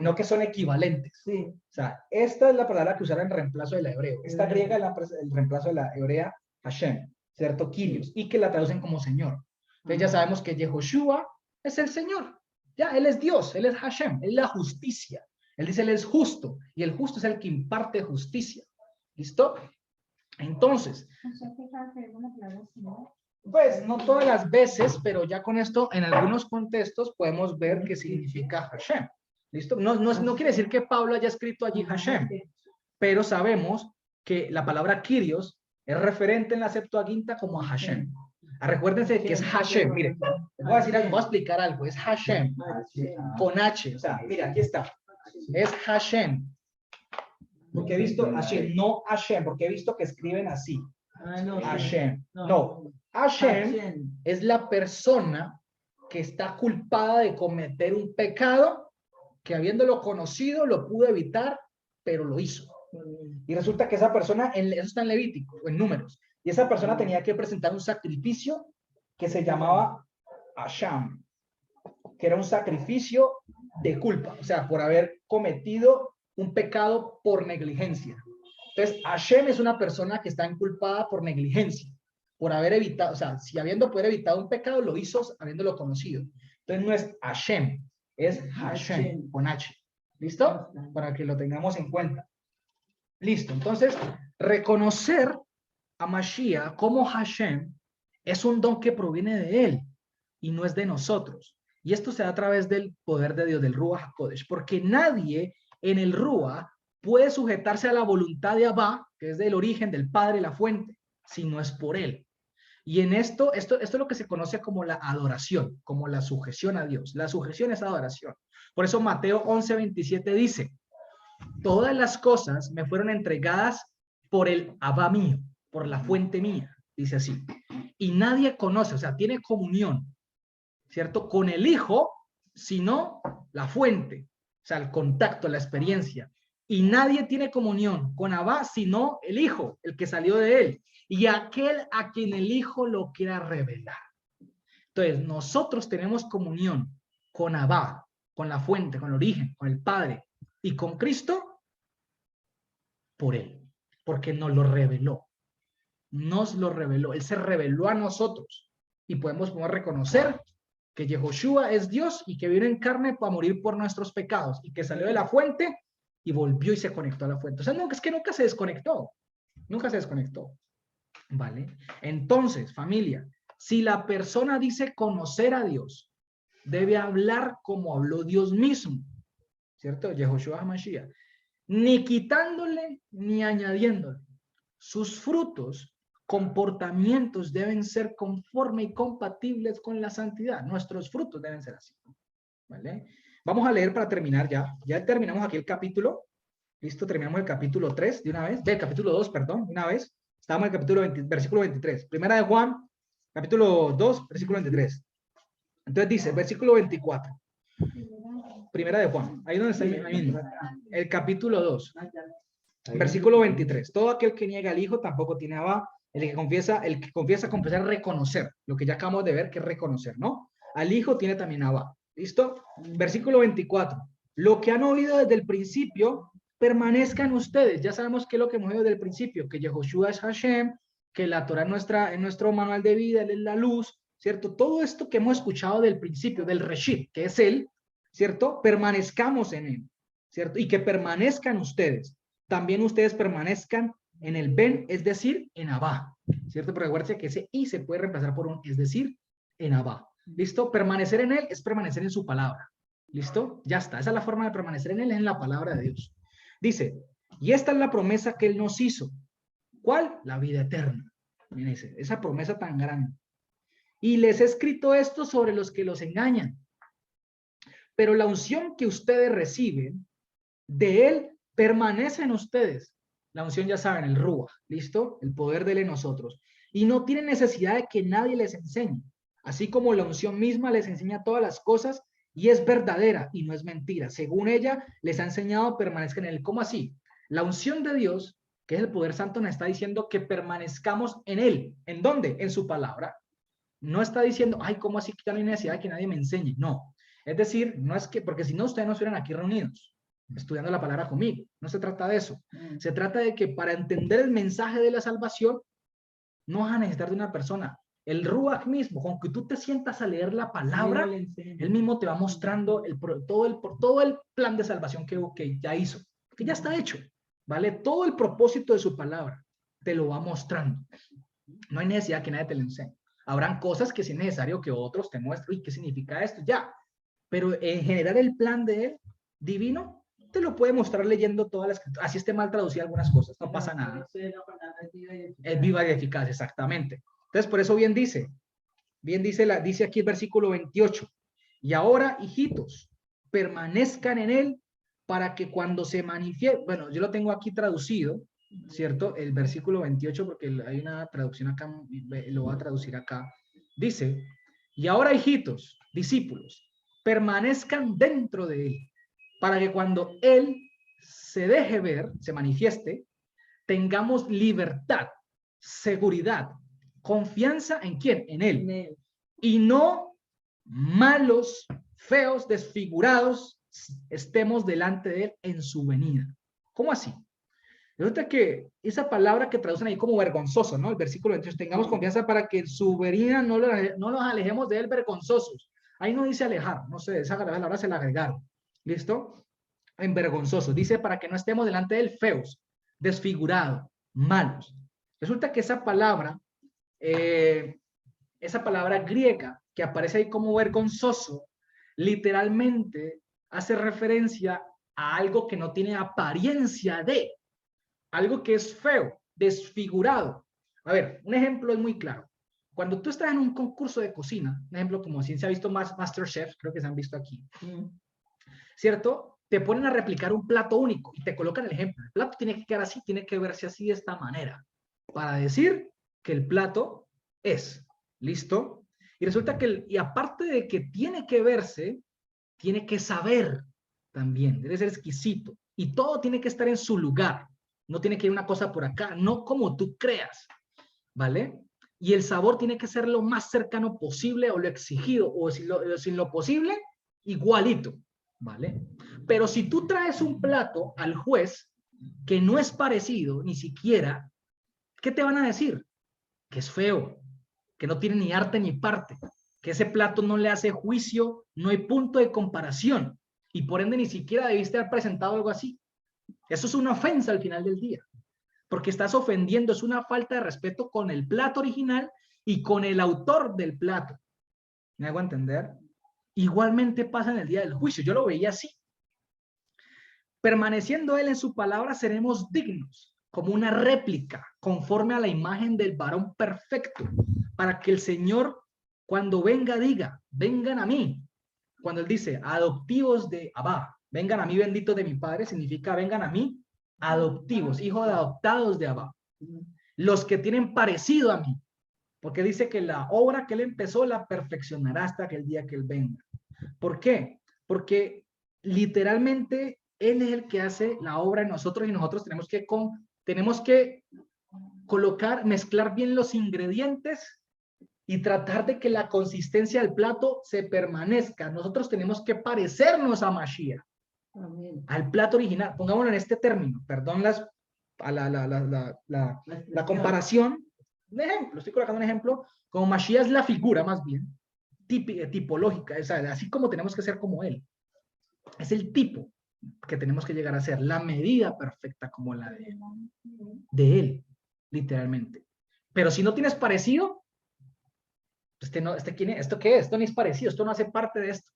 S1: No que son equivalentes.
S2: Sí.
S1: O sea, esta es la palabra que usaron en reemplazo del hebreo. Esta griega es el reemplazo de la hebrea Hashem, ¿cierto? Kyrios. Y que la traducen como Señor. Entonces ya sabemos que Yehoshua es el Señor. Ya, Él es Dios, Él es Hashem, Él es la justicia. Él dice, Él es justo. Y el justo es el que imparte justicia. ¿Listo? Entonces, pues no todas las veces, pero ya con esto, en algunos contextos, podemos ver qué significa Hashem. ¿Listo? No quiere decir que Pablo haya escrito allí Hashem, pero sabemos que la palabra Kyrios Es referente en la Septuaginta como a Hashem. Recuérdense que es Hashem. Miren, les voy a decir algo, voy a explicar algo. Es Hashem con H. O sea, mira, aquí está. Es Hashem. Porque he visto Hashem, no Hashem, porque he visto que escriben así. Hashem. No. Hashem es la persona que está culpada de cometer un pecado que habiéndolo conocido lo pudo evitar, pero lo hizo. Y resulta que esa persona, eso está en Levítico, en Números, y esa persona tenía que presentar un sacrificio que se llamaba Hashem, que era un sacrificio de culpa, o sea, por haber cometido un pecado por negligencia. Entonces, Hashem es una persona que está inculpada por negligencia, por haber evitado, o sea, si habiendo poder evitado un pecado, lo hizo habiéndolo conocido. Entonces, no es Hashem, es Hashem, con H. ¿Listo? Para que lo tengamos en cuenta. Listo. Entonces, reconocer a Mashiach como Hashem es un don que proviene de él y no es de nosotros. Y esto se da a través del poder de Dios, del Ruach HaKodesh, porque nadie en el Ruach puede sujetarse a la voluntad de Abba, que es del origen del Padre, la fuente, si no es por él. Y en esto es lo que se conoce como la adoración, como la sujeción a Dios. La sujeción es adoración. Por eso Mateo 11:27 dice, todas las cosas me fueron entregadas por el Abba mío, por la fuente mía, dice así. Y nadie conoce, o sea, tiene comunión, ¿cierto? Con el Hijo, sino la fuente, o sea, el contacto, la experiencia. Y nadie tiene comunión con Abba, sino el Hijo, el que salió de él. Y aquel a quien el Hijo lo quiera revelar. Entonces, nosotros tenemos comunión con Abba, con la fuente, con el origen, con el Padre y con Cristo por él, porque nos lo reveló. Nos lo reveló. Él se reveló a nosotros y podemos reconocer que Yehoshua es Dios y que vino en carne para morir por nuestros pecados y que salió de la fuente y volvió y se conectó a la fuente. O sea, es que nunca se desconectó. Nunca se desconectó. ¿Vale? Entonces, familia, si la persona dice conocer a Dios, debe hablar como habló Dios mismo, ¿cierto? Yehoshua HaMashiach, ni quitándole ni añadiéndole. Sus frutos, comportamientos deben ser conforme y compatibles con la santidad. Nuestros frutos deben ser así, ¿vale? Vamos a leer para terminar ya. Ya terminamos aquí el capítulo. Listo, terminamos el capítulo 3 de una vez. Del capítulo 2, perdón, de una vez. Estamos en el capítulo 20, versículo 23. Primera de Juan, capítulo 2, versículo 23. Entonces dice, versículo 24. Primera de Juan, ahí donde está ahí mismo. El capítulo 2, versículo 23. Todo aquel que niega al Hijo tampoco tiene Abba. El que confiesa, confesar, reconocer. Lo que ya acabamos de ver que es reconocer, ¿no? Al Hijo tiene también Abba. ¿Listo? Versículo 24. Lo que han oído desde el principio permanezcan ustedes. Ya sabemos que es lo que hemos oído desde el principio, que Yehoshua es Hashem, que la Torah en nuestro manual de vida, Él es la luz, ¿cierto? Todo esto que hemos escuchado del principio, del Reshit, que es Él, ¿cierto? Permanezcamos en Él, ¿cierto? Y que permanezcan ustedes. También ustedes permanezcan en el Ben, es decir, en Abba, ¿cierto? Pero recuerden que ese I se puede reemplazar por un, es decir, en Abba. ¿Listo? Permanecer en Él es permanecer en su palabra. ¿Listo? Ya está. Esa es la forma de permanecer en Él, en la palabra de Dios. Dice, y esta es la promesa que Él nos hizo. ¿Cuál? La vida eterna. Miren esa promesa tan grande. Y les he escrito esto sobre los que los engañan. Pero la unción que ustedes reciben, de Él permanece en ustedes. La unción ya saben, el Ruach, ¿listo? El poder de Él en nosotros. Y no tienen necesidad de que nadie les enseñe. Así como la unción misma les enseña todas las cosas y es verdadera y no es mentira. Según ella, les ha enseñado, permanezcan en Él. ¿Cómo así? La unción de Dios, que es el poder santo, nos está diciendo que permanezcamos en Él. ¿En dónde? En su palabra. No está diciendo, ay, ¿cómo así que ya no hay necesidad de que nadie me enseñe? No. Es decir, no es que, porque si no, ustedes no estuvieran aquí reunidos, estudiando la palabra conmigo. No se trata de eso. Se trata de que para entender el mensaje de la salvación, no vas a necesitar de una persona. El Ruach mismo, con que tú te sientas a leer la palabra, él mismo te va mostrando todo el plan de salvación que ya hizo, que ya está hecho, ¿vale? Todo el propósito de su palabra te lo va mostrando. No hay necesidad que nadie te lo enseñe. Habrán cosas que sí es necesario que otros te muestren. ¿Y qué significa esto? Ya. Pero en general el plan de él, divino, Te lo puede mostrar leyendo toda la escritura. Así esté mal traducida algunas cosas, no pasa nada. Es viva y eficaz, exactamente. Entonces, por eso bien dice aquí el versículo 28. Y ahora, hijitos, permanezcan en él para que cuando se manifieste, bueno, yo lo tengo aquí traducido, ¿cierto? El versículo 28, porque hay una traducción acá, lo voy a traducir acá. Dice, y ahora, hijitos, discípulos, permanezcan dentro de él, para que cuando él se deje ver, se manifieste, tengamos libertad, seguridad, confianza en quién, en él, y no malos, feos, desfigurados, estemos delante de él en su venida. ¿Cómo así? Resulta que esa palabra que traducen ahí como vergonzoso, ¿no? El versículo 28, tengamos confianza para que en su venida no nos alejemos de él vergonzosos. Ahí no dice alejar, no sé, esa palabra se la agregaron. ¿Listo? En vergonzoso. Dice para que no estemos delante de él feos, desfigurados, malos. Resulta que esa palabra griega que aparece ahí como vergonzoso, literalmente hace referencia a algo que no tiene apariencia de, algo que es feo, desfigurado. A ver, un ejemplo es muy claro. Cuando tú estás en un concurso de cocina, un ejemplo como si se ha visto más MasterChef, creo que se han visto aquí, ¿cierto? Te ponen a replicar un plato único y te colocan el ejemplo. El plato tiene que quedar así, tiene que verse así de esta manera, para decir que el plato es, ¿listo? Y resulta que, y aparte de que tiene que verse, tiene que saber también, debe ser exquisito. Y todo tiene que estar en su lugar. No tiene que ir una cosa por acá, no como tú creas, ¿vale? Y el sabor tiene que ser lo más cercano posible o lo exigido, o sin lo posible, igualito, ¿vale? Pero si tú traes un plato al juez que no es parecido ni siquiera, ¿qué te van a decir? Que es feo, que no tiene ni arte ni parte, que ese plato no le hace juicio, no hay punto de comparación, y por ende ni siquiera debiste haber presentado algo así. Eso es una ofensa al final del día, porque estás ofendiendo, es una falta de respeto con el plato original y con el autor del plato. ¿Me hago entender? Igualmente pasa en el día del juicio, yo lo veía así. Permaneciendo él en su palabra, seremos dignos, como una réplica, conforme a la imagen del varón perfecto, para que el Señor, cuando venga, diga, vengan a mí. Cuando él dice, adoptivos de Abba, vengan a mí, benditos de mi Padre, significa vengan a mí, adoptivos, hijos adoptados de Abba, los que tienen parecido a mí, porque dice que la obra que él empezó la perfeccionará hasta aquel día que él venga. ¿Por qué? Porque literalmente él es el que hace la obra en nosotros y nosotros tenemos que colocar, mezclar bien los ingredientes y tratar de que la consistencia del plato se permanezca. Nosotros tenemos que parecernos a Mashiach, al plato original. Pongámoslo en este término, perdón la comparación. Un ejemplo, estoy colocando un ejemplo, como Mashiach es la figura más bien, tipológica, o sea, así como tenemos que ser como él. Es el tipo que tenemos que llegar a ser, la medida perfecta como la de él, literalmente. Pero si no tienes parecido, ¿esto qué es? Esto ni es parecido, esto no hace parte de esto.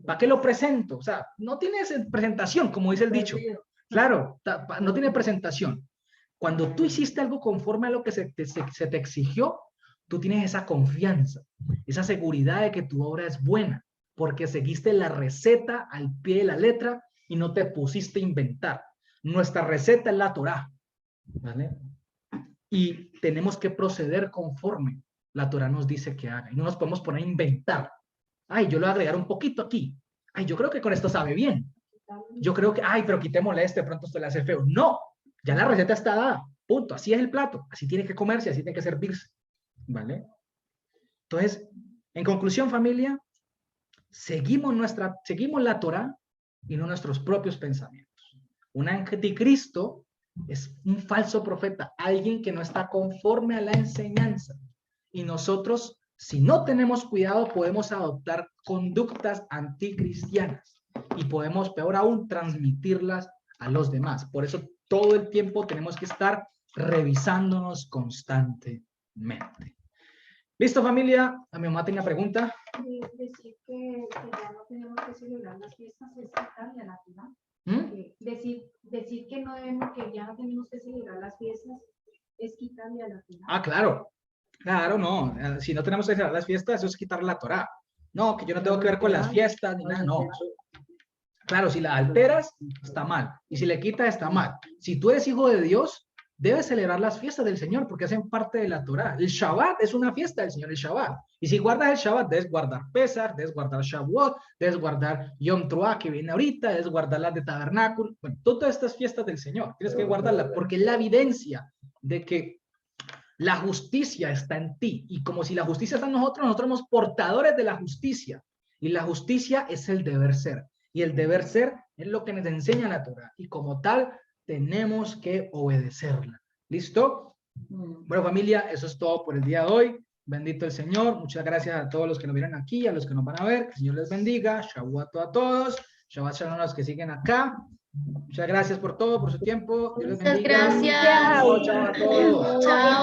S1: ¿Para qué lo presento? O sea, no tienes presentación, como dice el dicho. Claro, no tiene presentación. Cuando tú hiciste algo conforme a lo que se te exigió, tú tienes esa confianza, esa seguridad de que tu obra es buena, porque seguiste la receta al pie de la letra y no te pusiste a inventar. Nuestra receta es la Torá, ¿vale? Y tenemos que proceder conforme la Torá nos dice que haga. Y no nos podemos poner a inventar. Ay, yo le voy a agregar un poquito aquí. Ay, yo creo que con esto sabe bien. Yo creo que, ay, pero quitémosle de pronto esto le hace feo. No, ya la receta está dada. Punto. Así es el plato. Así tiene que comerse, así tiene que servirse. ¿Vale? Entonces, en conclusión, familia, seguimos la Torá y no nuestros propios pensamientos. Un anticristo es un falso profeta, alguien que no está conforme a la enseñanza. Y nosotros, si no tenemos cuidado, podemos adoptar conductas anticristianas y podemos, peor aún, transmitirlas a los demás. Por eso todo el tiempo tenemos que estar revisándonos constantemente. ¿Listo, familia? A mi mamá tenía pregunta.
S4: Decir que ya no tenemos que celebrar las fiestas es quitarle a la Torá.
S1: ¿Mm?
S4: Decir que no debemos, que ya no tenemos que celebrar las fiestas es quitarle a la Torá.
S1: Ah, claro. Claro, no. Si no tenemos que celebrar las fiestas, eso es quitar la Torá. No, que yo no tengo que ver con las fiestas ni nada, no. Claro, si la alteras, está mal. Y si le quitas, está mal. Si tú eres hijo de Dios, debes celebrar las fiestas del Señor porque hacen parte de la Torá. El Shabbat es una fiesta del Señor, el Shabbat. Y si guardas el Shabbat, debes guardar Pesach, debes guardar Shavuot, debes guardar Yom Teruah, que viene ahorita, debes guardar las de Tabernáculo. Bueno, todas estas fiestas del Señor, tienes que guardarlas porque es la evidencia de que la justicia está en ti. Y como si la justicia está en nosotros, nosotros somos portadores de la justicia. Y la justicia es el deber ser. Y el deber ser es lo que nos enseña la Torá. Y como tal, tenemos que obedecerla. ¿Listo? Bueno, familia, eso es todo por el día de hoy. Bendito el Señor. Muchas gracias a todos los que nos vieron aquí, a los que nos van a ver. Que el Señor les bendiga. Shabbat a todos. Shabbat shalom a los que siguen acá. Muchas gracias por todo, por su tiempo. Dios les
S6: Muchas
S1: bendiga.
S6: gracias.
S1: Chao, chao a todos.
S6: Chao.